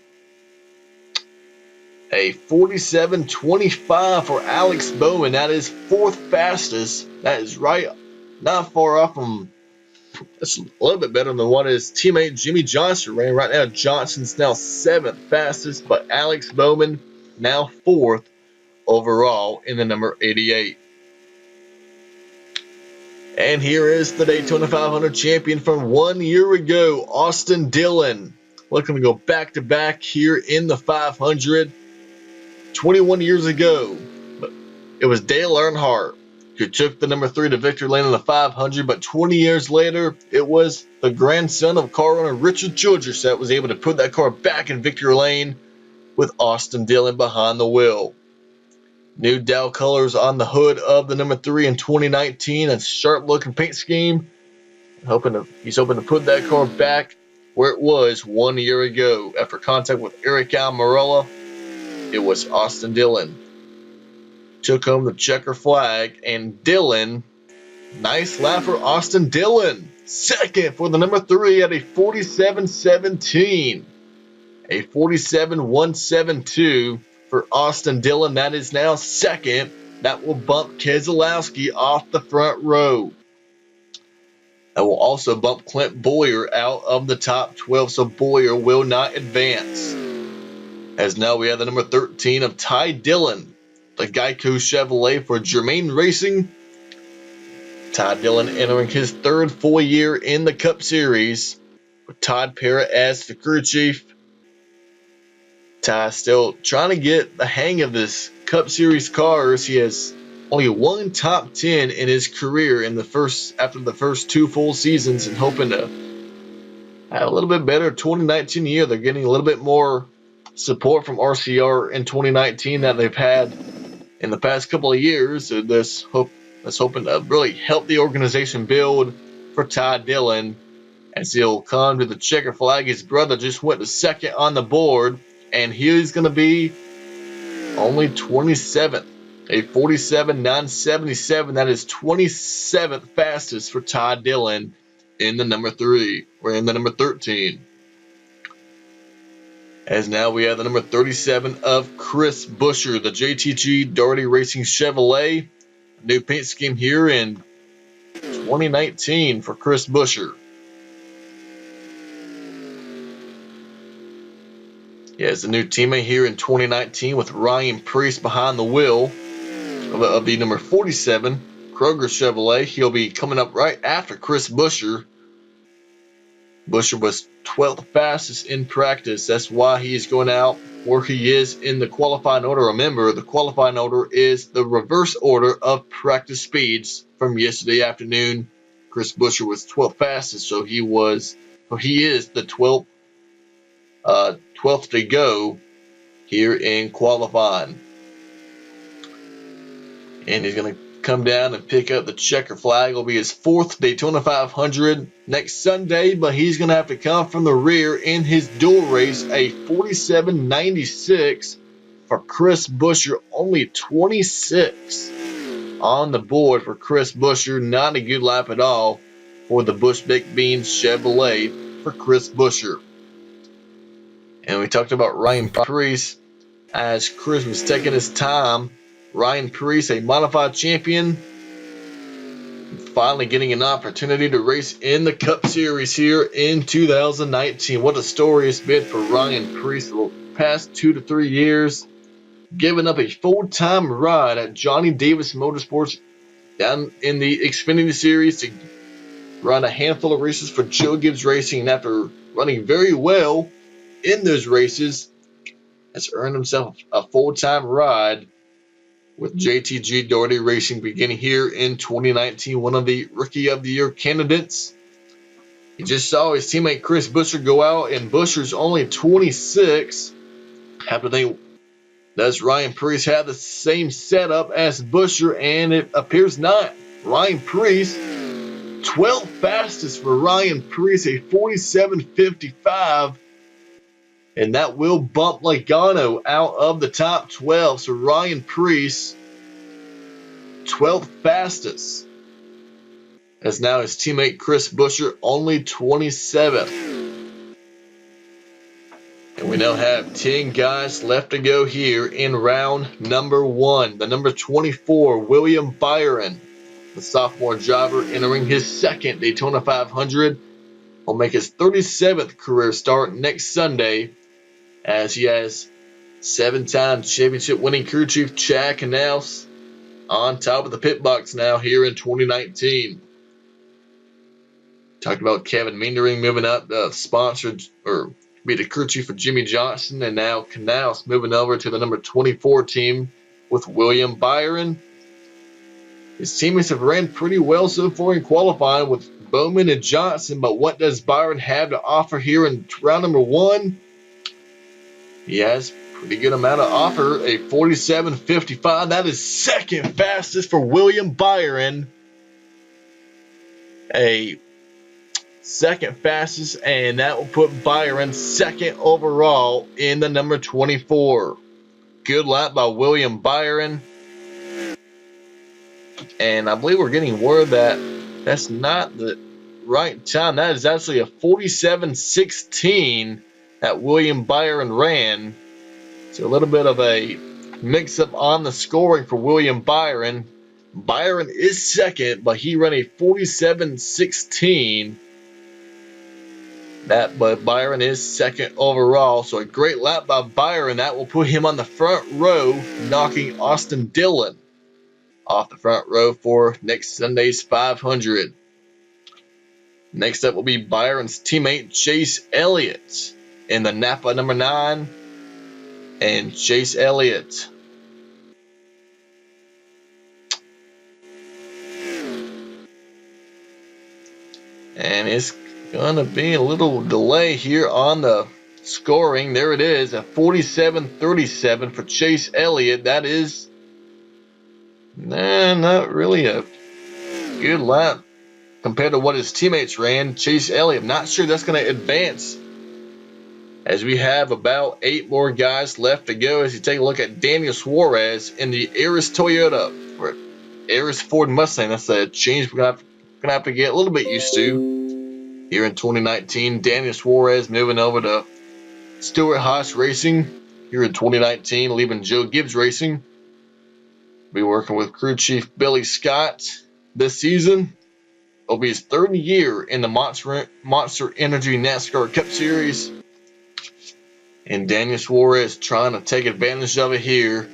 Speaker 1: 47.25 for Alex Bowman. That is 4th fastest. That is right, not far off from, that's a little bit better than what his teammate Jimmy Johnson ran. Right now, Johnson's now 7th fastest, but Alex Bowman now 4th overall in the number 88. And here is the Daytona 500 champion from 1 year ago, Austin Dillon. Looking to go back-to-back here in the 500. 21 years ago, but it was Dale Earnhardt who took the number 3 to victory lane in the 500, but 20 years later, it was the grandson of car owner Richard Childress that was able to put that car back in victory lane with Austin Dillon behind the wheel. New Dow colors on the hood of the number 3 in 2019. A sharp-looking paint scheme. He's hoping to put that car back where it was 1 year ago. After contact with Eric Almirola, it was Austin Dillon. Took home the checker flag, and Dillon, nice lap for Austin Dillon. 2nd for the number 3 at a 47.17. A 47.172. For Austin Dillon. That is now 2nd. That will bump Keselowski off the front row. That will also bump Clint Bowyer out of the top 12, so Bowyer will not advance. As now we have the number 13 of Ty Dillon, the Geico Chevrolet for Germain Racing. Ty Dillon entering his 3rd full year in the Cup Series, with Todd Parrott as the crew chief. Ty still trying to get the hang of this Cup Series cars. He has only 1 top 10 in his career after the first 2 full seasons, and hoping to have a little bit better 2019 year. They're getting a little bit more support from RCR in 2019 than they've had in the past couple of years. So that's hoping to really help the organization build for Ty Dillon, as he'll come to the checker flag. His brother just went to 2nd on the board, and he's going to be only 27th, a 47.977. That is 27th fastest for Ty Dillon in the number 3, or in the number 13. As now we have the number 37 of Chris Buescher, the JTG Daugherty Racing Chevrolet. New paint scheme here in 2019 for Chris Buescher. He has a new teammate here in 2019 with Ryan Preece behind the wheel of the number 47 Kroger Chevrolet. He'll be coming up right after Chris Buescher. Buescher was 12th fastest in practice. That's why he is going out where he is in the qualifying order. Remember, the qualifying order is the reverse order of practice speeds from yesterday afternoon. Chris Buescher was 12th fastest, so he is the 12th to go here in qualifying. And he's going to come down and pick up the checker flag. It'll be his 4th Daytona 500 next Sunday, but he's going to have to come from the rear in his dual race, a 47.96 for Chris Buescher. Only 26 on the board for Chris Buescher. Not a good lap at all for the Busch Baked Beans Chevrolet for Chris Buescher. And we talked about Ryan Preece as Chris was taking his time. Ryan Preece, a modified champion, finally getting an opportunity to race in the Cup Series here in 2019. What a story it's been for Ryan Preece the past 2 to 3 years. Giving up a full-time ride at Johnny Davis Motorsports down in the Xfinity Series to run a handful of races for Joe Gibbs Racing. And after running very well in those races, has earned himself a full-time ride with JTG Daugherty Racing beginning here in 2019. One of the Rookie of the Year candidates. He just saw his teammate Chris Buescher go out, and Buescher's only 26. Have to think, does Ryan Preece have the same setup as Buescher? And it appears not. Ryan Preece, 12th fastest for Ryan Preece, a 47.55. And that will bump Logano out of the top 12. So Ryan Preece, 12th fastest. As now his teammate Chris Buescher only 27th. And we now have 10 guys left to go here in round number 1. The number 24, William Byron, the sophomore driver entering his second Daytona 500, will make his 37th career start next Sunday, as he has 7-time championship winning crew chief Chad Knaus on top of the pit box now here in 2019. Talked about Kevin Meendering moving up, sponsored or be the crew chief for Jimmy Johnson, and now Knaus moving over to the number 24 team with William Byron. His teammates have ran pretty well so far in qualifying with Bowman and Johnson, but what does Byron have to offer here in round number 1? He has a pretty good amount of offer, a 47.55. That is second fastest for William Byron. A second fastest, and that will put Byron second overall in the number 24. Good lap by William Byron. And I believe we're getting word that that's not the right time. That is actually a 47.16 that William Byron ran. So a little bit of a mix-up on the scoring for William Byron. Byron is second, but he ran a 47.16. But Byron is second overall. So a great lap by Byron. That will put him on the front row, knocking Austin Dillon off the front row for next Sunday's 500. Next up will be Byron's teammate Chase Elliott in the Napa number 9. And Chase Elliott, and it's gonna be a little delay here on the scoring. There it is, a 47.37 for Chase Elliott. That is not really a good lap compared to what his teammates ran. Chase Elliott, not sure that's going to advance, as we have about 8 more guys left to go. As you take a look at Daniel Suarez in the Aris Toyota, or Aris Ford Mustang. That's a change we're going to have to get a little bit used to here in 2019. Daniel Suarez moving over to Stewart Haas Racing here in 2019, leaving Joe Gibbs Racing. Be working with crew chief Billy Scott this season. It'll be his 3rd year in the Monster Energy NASCAR Cup Series. And Daniel Suarez trying to take advantage of it here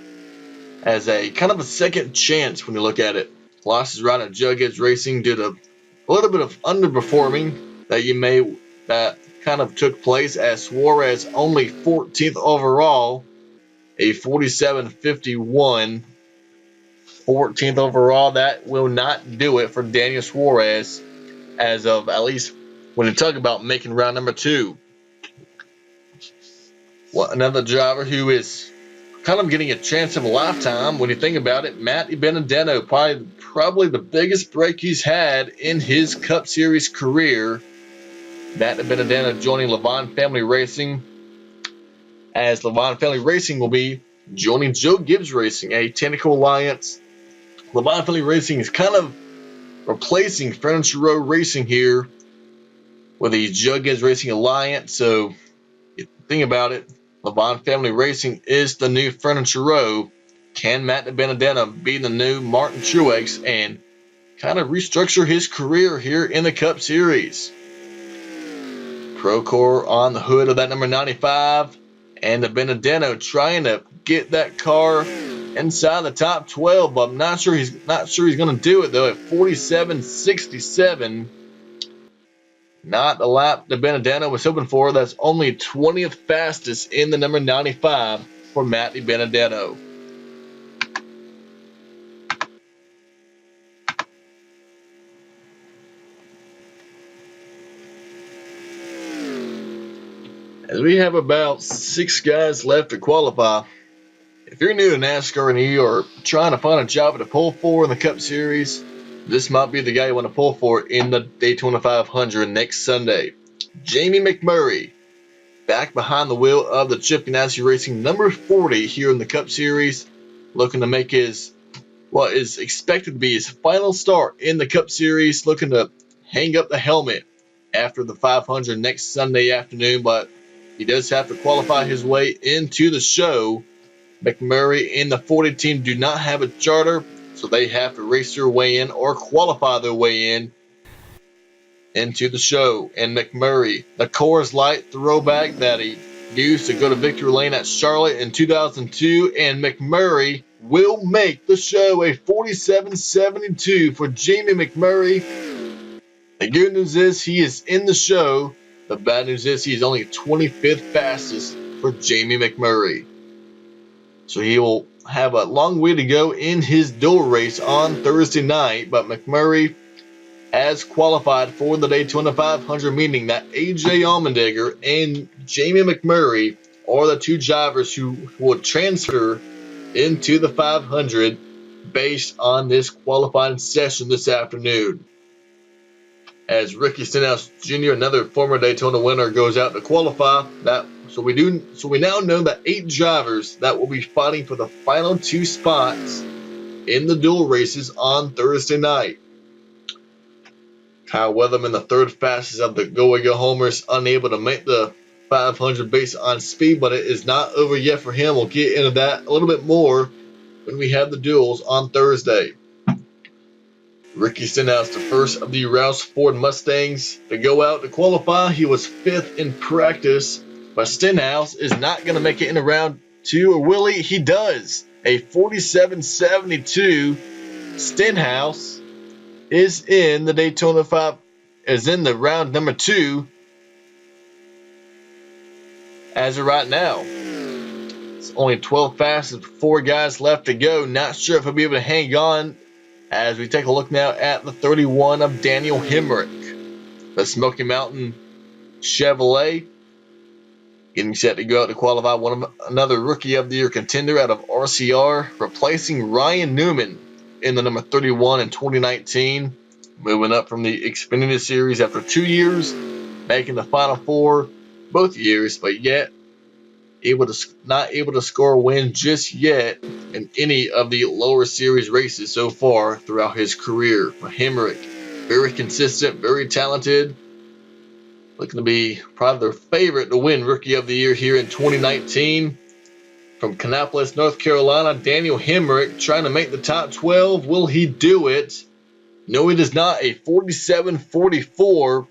Speaker 1: as a kind of a second chance when you look at it. Lost his ride at Joe Gibbs Racing due to a little bit of underperforming that kind of took place, as Suarez only 14th overall, a 47.51. 14th overall. That will not do it for Daniel Suarez as of, at least when you talk about making round number 2. Another driver who is kind of getting a chance of a lifetime when you think about it, Matty Benedetto, probably the biggest break he's had in his Cup Series career. Matty Benedetto joining Levine Family Racing, as Levine Family Racing will be joining Joe Gibbs Racing, a technical alliance. Levine Family Racing is kind of replacing Furniture Row Racing here with the Joe Gibbs Racing alliance. So if you think about it, Levine Family Racing is the new Furniture Row. Can Matt Benedetto be the new Martin Truex and kind of restructure his career here in the Cup Series? Procore on the hood of that number 95, and the Benedetto trying to get that car inside the top 12, but I'm not sure he's going to do it though. At 47.67, not the lap that Benedetto was hoping for. That's only 20th fastest in the number 95 for Matty Benedetto. As we have about 6 guys left to qualify. If you're new to NASCAR and you are trying to find a job to pull for in the Cup Series, this might be the guy you want to pull for in the Daytona 500 next Sunday. Jamie McMurray back behind the wheel of the Chip Ganassi Racing number 40 here in the Cup Series, looking to make what is expected to be his final start in the Cup Series, looking to hang up the helmet after the 500 next Sunday afternoon, but he does have to qualify his way into the show. McMurray and the 40 team do not have a charter, so they have to race their way in or qualify their way into the show. And McMurray, the Coors Light throwback that he used to go to victory lane at Charlotte in 2002, and McMurray will make the show a 47.72 for Jamie McMurray. The good news is he is in the show. The bad news is he is only 25th fastest for Jamie McMurray. So he will have a long way to go in his dual race on Thursday night, but McMurray has qualified for the Daytona 500, meaning that AJ Allmendinger and Jamie McMurray are the two drivers who will transfer into the 500 based on this qualifying session this afternoon. As Ricky Stenhouse Jr., another former Daytona winner, goes out to qualify, so we now know that 8 drivers that will be fighting for the final 2 spots in the dual races on Thursday night. Kyle Weatherman, the third fastest of the go-go homers, unable to make the 500 based on speed, but it is not over yet for him. We'll get into that a little bit more when we have the duels on Thursday. Ricky Stenhouse, the first of the Rouse Ford Mustangs to go out to qualify. He was 5th in practice, but Stenhouse is not going to make it in round 2, or will he? He does. A 47.72. Stenhouse is in the Daytona 5, is in the round number 2 as of right now. It's only 12 fastest, 4 guys left to go. Not sure if he'll be able to hang on as we take a look now at the 31 of Daniel Hemrick. The Smoky Mountain Chevrolet getting set to go out to qualify another Rookie of the Year contender out of RCR, replacing Ryan Newman in the number 31 in 2019. Moving up from the Xfinity Series after 2 years, making the Final Four both years, but yet not able to score a win just yet in any of the lower series races so far throughout his career. For Hemrick, very consistent, very talented, looking to be probably their favorite to win Rookie of the Year here in 2019. From Kannapolis, North Carolina, Daniel Hemrick trying to make the top 12. Will he do it? No, he does not. A 47.44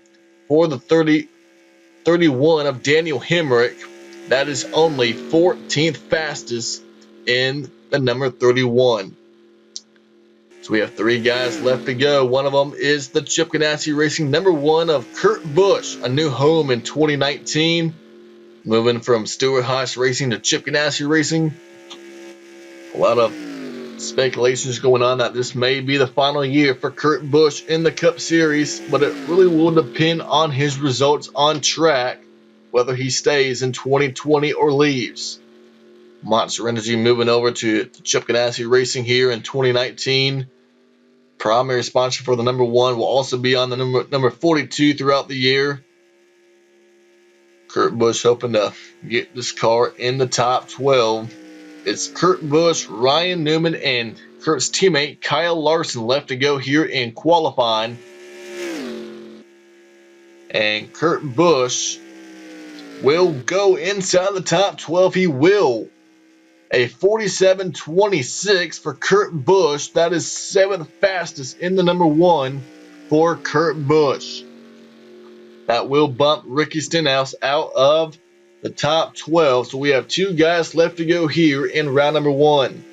Speaker 1: for the 31 of Daniel Hemrick. That is only 14th fastest in the number 31. So we have 3 guys left to go. One of them is the Chip Ganassi Racing number 1 of Kurt Busch, a new home in 2019. Moving from Stewart Haas Racing to Chip Ganassi Racing. A lot of speculations going on that this may be the final year for Kurt Busch in the Cup Series, but it really will depend on his results on track, whether he stays in 2020 or leaves. Monster Energy moving over to Chip Ganassi Racing here in 2019. Primary sponsor for the number 1 will also be on the number 42 throughout the year. Kurt Busch hoping to get this car in the top 12. It's Kurt Busch, Ryan Newman, and Kurt's teammate Kyle Larson left to go here in qualifying. And Kurt Busch will go inside the top 12. He will. A 47.26 for Kurt Busch. That is 7th fastest in the number 1 for Kurt Busch. That will bump Ricky Stenhouse out of the top 12. So we have 2 guys left to go here in round number 1.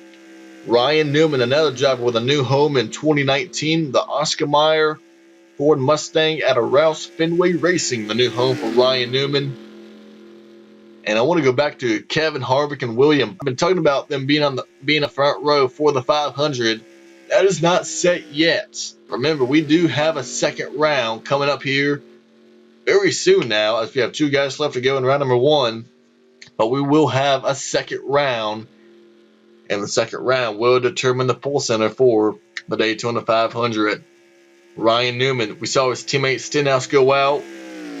Speaker 1: Ryan Newman, another driver with a new home in 2019. The Oscar Mayer Ford Mustang out of Rouse Fenway Racing, the new home for Ryan Newman. And I want to go back to Kevin Harvick and William. I've been talking about them being a front row for the 500. That is not set yet. Remember, we do have a second round coming up here very soon now, as we have 2 guys left to go in round number 1. But we will have a second round, and the second round will determine the pole center for the Daytona 500. Ryan Newman, we saw his teammate Stenhouse go out.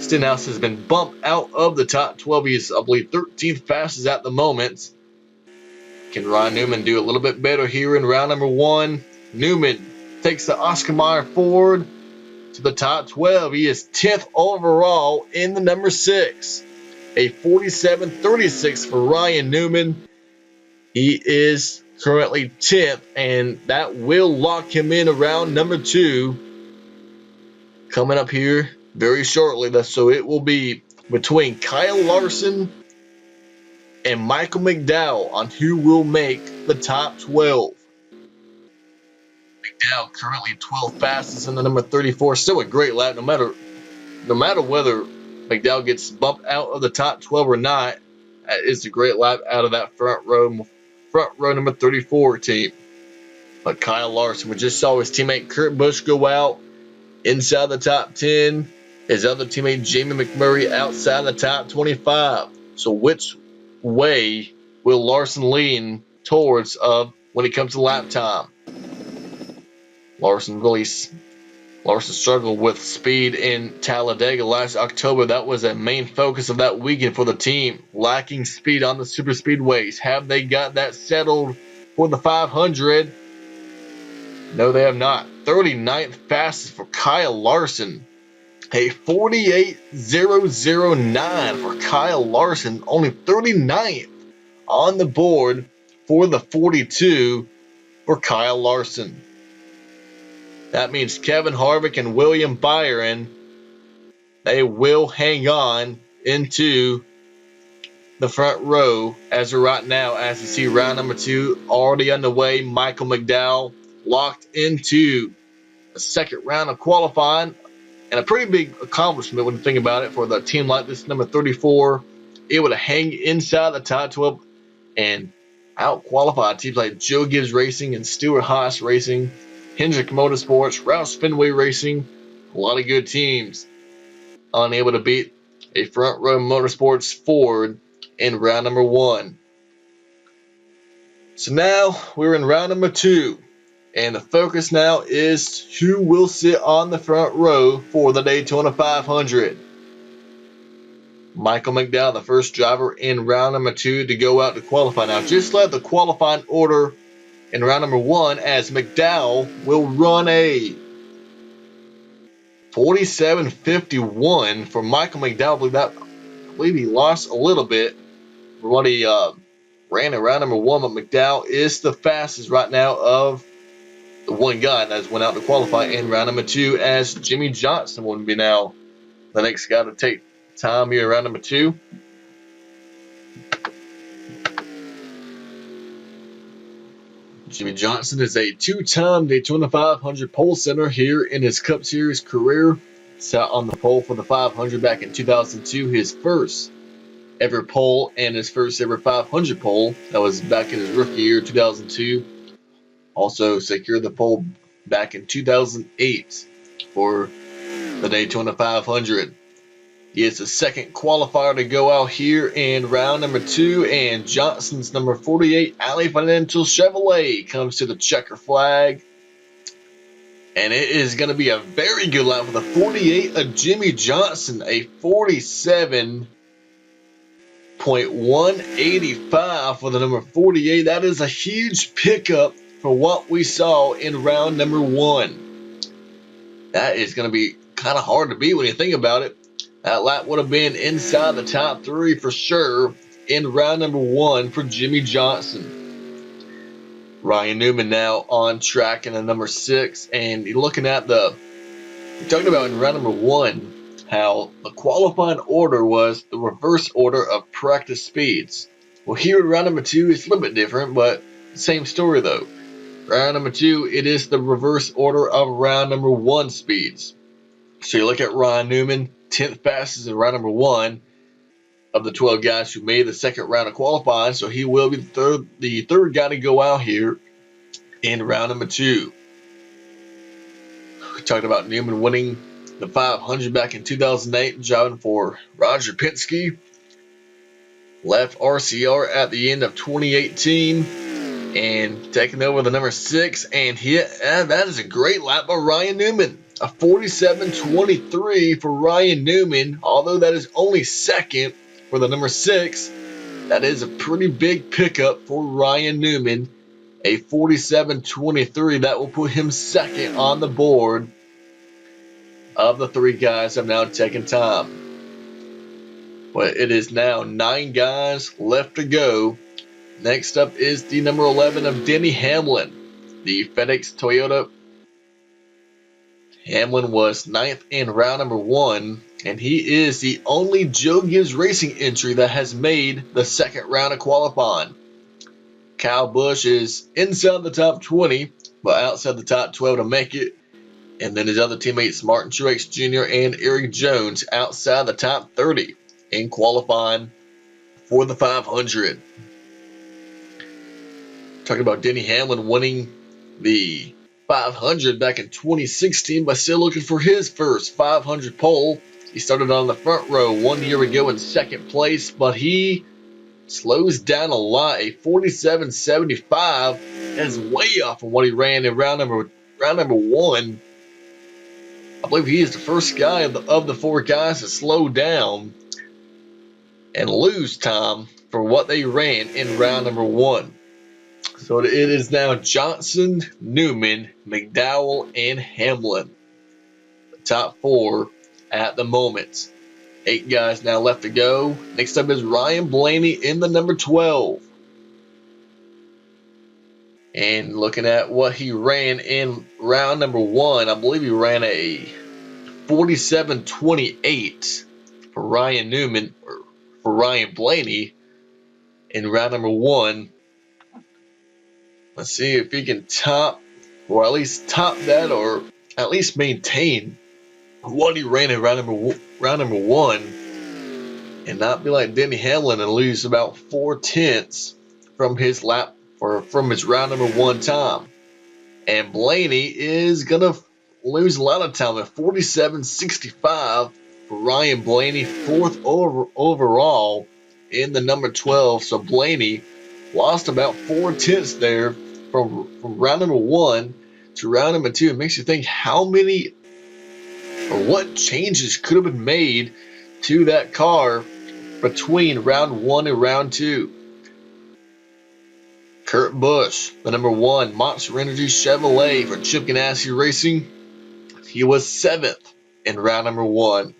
Speaker 1: Stenhouse has been bumped out of the top 12. He's, I believe, 13th fastest at the moment. Can Ryan Newman do a little bit better here in round number 1? Newman takes the Oscar Mayer Ford to the top 12. He is 10th overall in the number 6. A 47.36 for Ryan Newman. He is currently 10th, and that will lock him in around number 2 coming up here very shortly. So it will be between Kyle Larson and Michael McDowell on who will make the top 12. McDowell currently 12th fastest in the number 34. Still a great lap, no matter whether McDowell gets bumped out of the top 12 or not. It's a great lap out of that front row number 34 team. But Kyle Larson, we just saw his teammate Kurt Busch go out inside the top 10. His other teammate Jamie McMurray outside the top 25. So which way will Larson lean towards when it comes to lap time? Larson struggled with speed in Talladega last October. That was a main focus of that weekend for the team, lacking speed on the super speedways. Have they got that settled for the 500? No, they have not. 39th fastest for Kyle Larson. A 48.009 for Kyle Larson. Only 39th on the board for the 42 for Kyle Larson. That means Kevin Harvick and William Byron, they will hang on into the front row as of right now. As you see, round number 2 already underway. Michael McDowell locked into the second round of qualifying. And a pretty big accomplishment when you think about it for the team like this, number 34, able to hang inside the top 12 and out-qualify teams like Joe Gibbs Racing and Stewart Haas Racing, Hendrick Motorsports, Roush Fenway Racing. A lot of good teams unable to beat a front row Motorsports Ford in round number 1. So now we're in round number 2. And the focus now is who will sit on the front row for the Daytona 500. Michael McDowell, the first driver in round number 2 to go out to qualify. Now, just like the qualifying order in round number 1, as McDowell will run a 47.51 for Michael McDowell. I believe he lost a little bit for what he ran in round number 1, but McDowell is the fastest right now of the one guy that has went out to qualify in round number 2, as Jimmy Johnson will be now the next guy to take time here in round number 2. Jimmy Johnson is a 2-time Daytona 500 pole sitter here in his Cup Series career. Sat on the pole for the 500 back in 2002, his first ever pole and his first ever 500 pole. That was back in his rookie year, 2002. Also secured the pole back in 2008 for the Daytona 500. He is the second qualifier to go out here in round number 2, and Johnson's number 48, Alley Financial Chevrolet, comes to the checker flag. And it is going to be a very good lap for the 48 of Jimmy Johnson, a 47.185 for the number 48. That is a huge pickup for what we saw in round number 1. That is going to be kind of hard to beat when you think about it. That lap would have been inside the top 3 for sure in round number 1 for Jimmy Johnson. Ryan Newman now on track in the number 6. And you're looking at we're talking about in round number 1, how the qualifying order was the reverse order of practice speeds. Well, here in round number 2, it's a little bit different, but same story though. Round number 2, it is the reverse order of round number 1 speeds. So you look at Ryan Newman, 10th fastest in round number 1 of the 12 guys who made the second round of qualifying. So he will be the third guy to go out here in round number 2. We talked about Newman winning the 500 back in 2008, driving for Roger Penske. Left RCR at the end of 2018 and taking over the number 6 and hit. And that is a great lap by Ryan Newman. A 47.23 for Ryan Newman, although that is only second for the number 6. That is a pretty big pickup for Ryan Newman. A 47.23, that will put him second on the board of the 3 guys have now taken time. But it is now 9 guys left to go. Next up is the number 11 of Denny Hamlin, the FedEx Toyota. Hamlin was 9th in round number 1, and he is the only Joe Gibbs Racing entry that has made the second round of qualifying. Kyle Busch is inside the top 20, but outside the top 12 to make it. And then his other teammates, Martin Truex Jr. and Eric Jones, outside the top 30 in qualifying for the 500. Talking about Denny Hamlin winning the 500 back in 2016, but still looking for his first 500 pole. He started on the front row 1 year ago in second place, but he slows down a lot. A 47.75 is way off of what he ran in round number 1. I believe he is the first guy of the 4 guys to slow down and lose time for what they ran in round number 1. So it is now Johnson, Newman, McDowell, and Hamlin. The top 4 at the moment. 8 guys now left to go. Next up is Ryan Blaney in the number 12. And looking at what he ran in round number 1, I believe he ran a 47.28 for Ryan Newman, or for Ryan Blaney in round number 1. Let's see if he can top, or at least top that, or at least maintain what he ran in round number 1, and not be like Denny Hamlin and lose about 4/10 from his from his round number 1 time. And Blaney is gonna lose a lot of time at 47.65 for Ryan Blaney, 4th overall in the number 12. So Blaney lost about 4/10 there from round number 1 to round number 2. It makes you think how many or what changes could have been made to that car between round 1 and round 2. Kurt Busch, the number 1 Monster Energy Chevrolet for Chip Ganassi Racing, he was 7th in round number 1.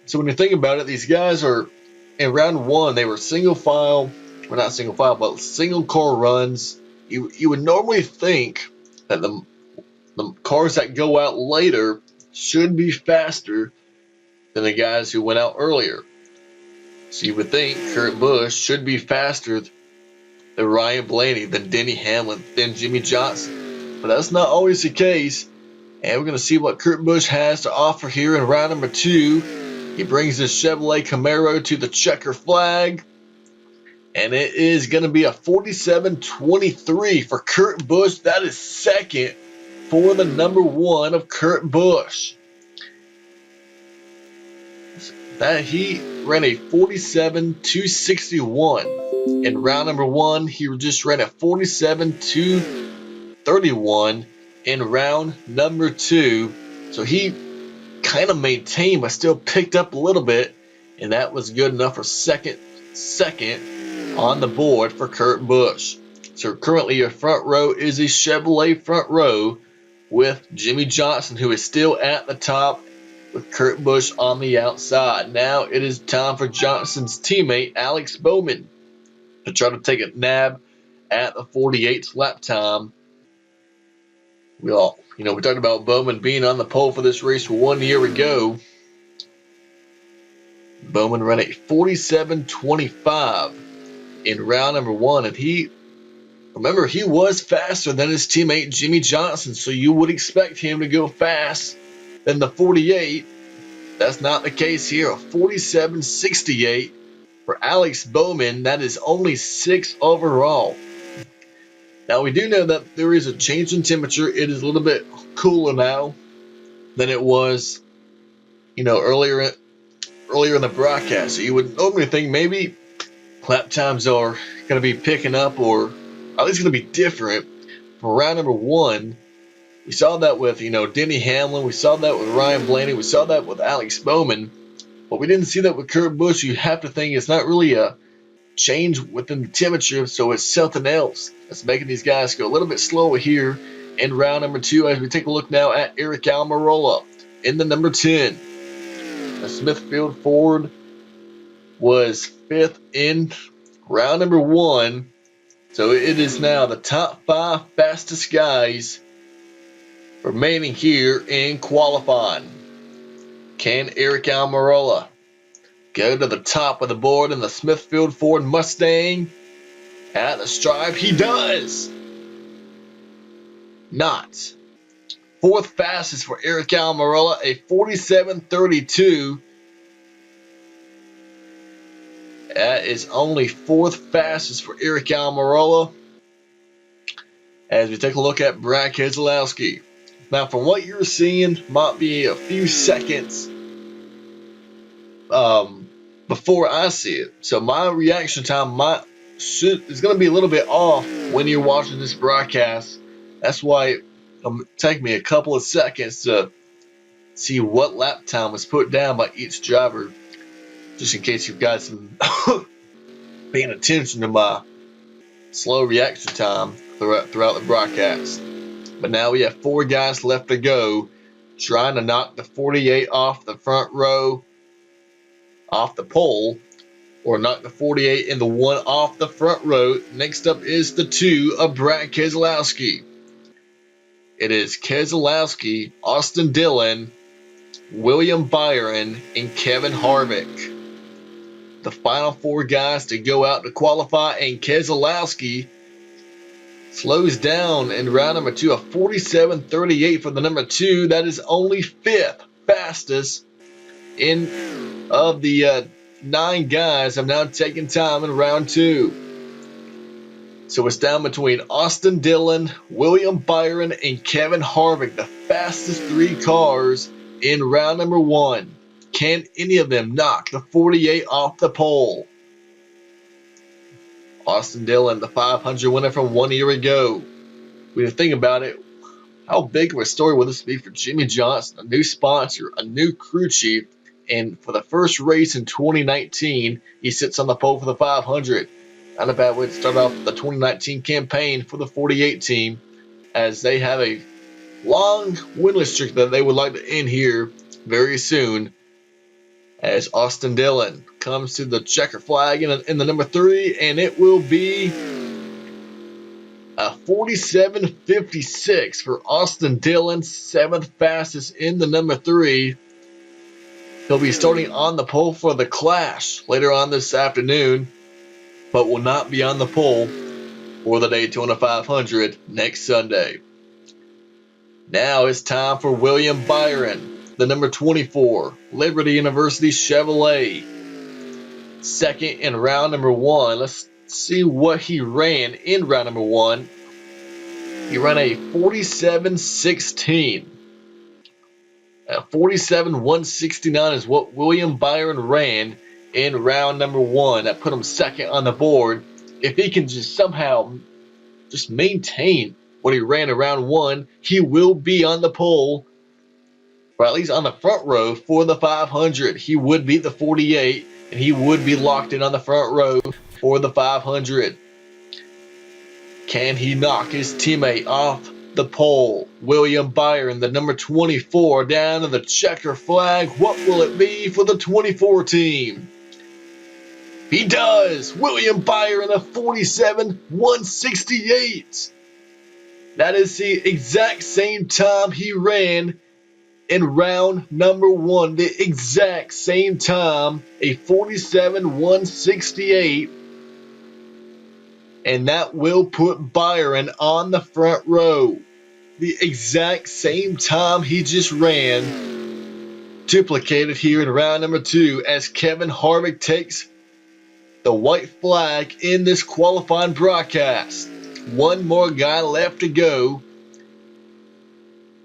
Speaker 1: So when you think about it, these guys are in round 1, they were single car runs. You would normally think that the cars that go out later should be faster than the guys who went out earlier. So you would think Kurt Busch should be faster than Ryan Blaney, than Denny Hamlin, than Jimmy Johnson. But that's not always the case. And we're going to see what Kurt Busch has to offer here in round number 2. He brings his Chevrolet Camaro to the checker flag. And it is going to be a 47.23 for Kurt Busch. That is second for the number 1 of Kurt Busch. That he ran a 47.261 in round number 1. He just ran a 47.231 in round number 2. So he kind of maintained, but still picked up a little bit, and that was good enough for second on the board for Kurt Busch. So currently your front row is a Chevrolet front row with Jimmy Johnson, who is still at the top, with Kurt Busch on the outside. Now it is time for Johnson's teammate Alex Bowman to try to take a nab at the 48th lap time. We talked about Bowman being on the pole for this race 1 year ago. Bowman ran a 47.25 in round number 1, and he was faster than his teammate Jimmy Johnson, so you would expect him to go fast than the 48. That's not the case here. A 47.68 for Alex Bowman. That is only 6th overall. Now we do know that there is a change in temperature. It is a little bit cooler now than it was, earlier in the broadcast. So you would normally think maybe lap times are going to be picking up, or at least going to be different. For round number 1, We saw that with, Denny Hamlin. We saw that with Ryan Blaney. We saw that with Alex Bowman. But we didn't see that with Kurt Busch. You have to think it's not really a change within the temperature, so it's something else that's making these guys go a little bit slower here in round number 2 as we take a look now at Eric Almirola in the number 10. The Smithfield Ford was 5th in round number 1, so it is now the top 5 fastest guys remaining here in qualifying. Can Eric Almirola go to the top of the board in the Smithfield Ford Mustang at the stripe? He does not. 4th fastest for Eric Almirola, a 47.32. That is only 4th fastest for Eric Almirola. As we take a look at Brad Keselowski. Now, from what you're seeing, might be a few seconds before I see it. So my reaction time is going to be a little bit off when you're watching this broadcast. That's why it'll take me a couple of seconds to see what lap time was put down by each driver, just in case you've got some paying attention to my slow reaction time throughout the broadcast. But now we have 4 guys left to go, trying to knock the 48 off the front row, off the pole, or knock the 48 and the 1 off the front row. Next up is the 2 of Brad Keselowski. It is Keselowski, Austin Dillon, William Byron, and Kevin Harvick. The final 4 guys to go out to qualify, and Keselowski slows down in round number 2, a 47.38 for the number 2. That is only 5th fastest of the 9 guys have now taken time in round 2. So it's down between Austin Dillon, William Byron, and Kevin Harvick, the fastest 3 cars in round number 1. Can any of them knock the 48 off the pole? Austin Dillon, the 500 winner from 1 year ago. When you think about it, how big of a story will this be for Jimmy Johnson, a new sponsor, a new crew chief, and for the first race in 2019, he sits on the pole for the 500. Not a bad way to start off the 2019 campaign for the 48 team, as they have a long winless streak that they would like to end here very soon, as Austin Dillon comes to the checker flag in the number 3, and it will be a 47.56 for Austin Dillon, 7th fastest in the number 3. He'll be starting on the pole for the Clash later on this afternoon, but will not be on the pole for the Daytona 500 next Sunday. Now it's time for William Byron, the number 24, Liberty University Chevrolet. 2nd in round number 1. Let's see what he ran in round number 1. He ran a 47.16. 47.169 is what William Byron ran in round number 1. That put him 2nd on the board. If he can just somehow just maintain what he ran in round 1, he will be on the pole, or at least on the front row for the 500. He would beat the 48, and he would be locked in on the front row for the 500. Can he knock his teammate off the pole? William Byron, the number 24, down to the checker flag. What will it be for the 24 team? He does! William Byron, a 47.168. That is the exact same time he ran in round number 1. The exact same time, a 47.168. And that will put Byron on the front row. The exact same time he just ran, duplicated here in round number 2, as Kevin Harvick takes the white flag in this qualifying broadcast. 1 more guy left to go.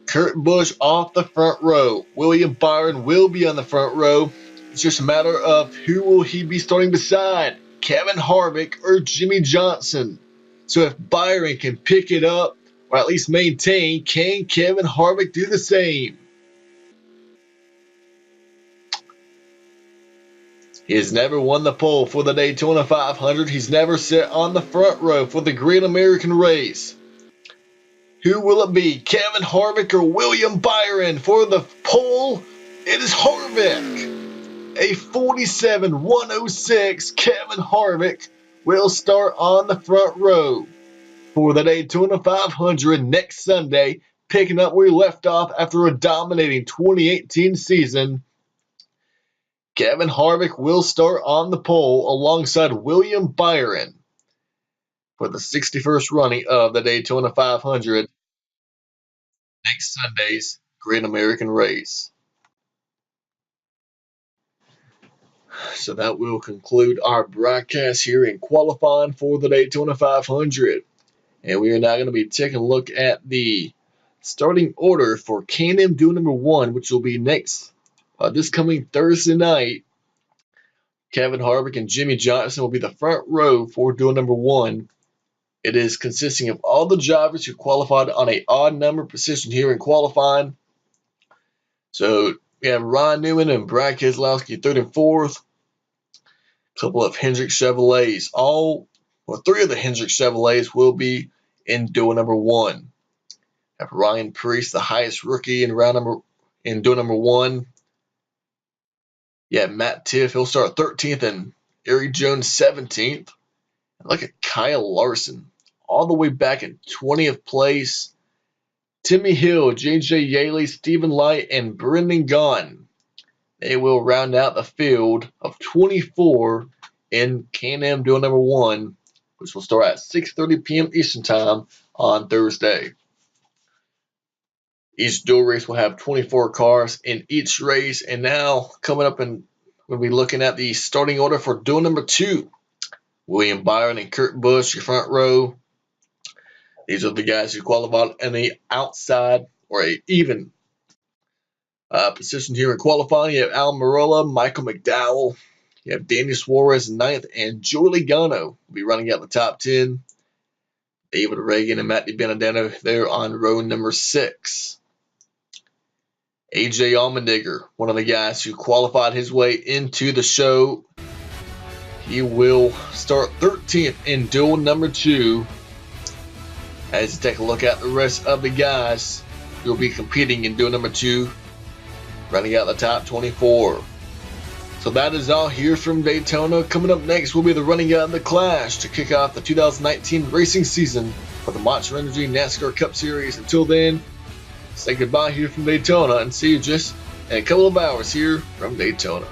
Speaker 1: Kurt Busch off the front row. William Byron will be on the front row. It's just a matter of who will he be starting beside, Kevin Harvick or Jimmy Johnson. So if Byron can pick it up, or at least maintain. Can Kevin Harvick do the same? He has never won the pole for the Daytona 500. He's never sat on the front row for the Great American Race. Who will it be, Kevin Harvick or William Byron? For the pole, it is Harvick. A 47.106 Kevin Harvick will start on the front row for the Daytona 500 next Sunday, picking up where he left off after a dominating 2018 season. Kevin Harvick will start on the pole alongside William Byron for the 61st running of the Daytona 500 next Sunday's Great American Race. So that will conclude our broadcast here in qualifying for the Daytona 500. And we are now going to be taking a look at the starting order for Can-Am Duel number 1, which will be next this coming Thursday night. Kevin Harvick and Jimmy Johnson will be the front row for Duel number 1. It is consisting of all the drivers who qualified on an odd number position here in qualifying. So we have Ryan Newman and Brad Keselowski 3rd and 4th. A couple of Hendrick Chevrolets. Three of the Hendrick Chevrolets will be in Duel number 1. Have Ryan Preece, the highest rookie in Duel number 1. Yeah, Matt Tiff, he'll start 13th, and Eric Jones 17th. And look at Kyle Larson, all the way back in 20th place. Timmy Hill, J.J. Yaley, Stephen Light, and Brendan Gaughan. They will round out the field of 24 in Can-Am Duel number 1, which will start at 6:30 p.m. Eastern Time on Thursday. Each dual race will have 24 cars in each race. And now coming up, and we'll be looking at the starting order for duel number 2. William Byron and Kurt Busch, your front row. These are the guys who qualified in the outside or a even position here in qualifying. You have Al Mirola, Michael McDowell. You have Daniel Suarez 9th, and Joey Logano will be running out the top 10. David Reagan and Matt DiBenedetto there on row number 6. AJ Allmendinger, one of the guys who qualified his way into the show. He will start 13th in duel number 2. As you take a look at the rest of the guys who will be competing in duel number 2, running out the top 24. So that is all here from Daytona. Coming up next will be the running out of the Clash to kick off the 2019 racing season for the Monster Energy NASCAR Cup Series. Until then, say goodbye here from Daytona and see you just in a couple of hours here from Daytona.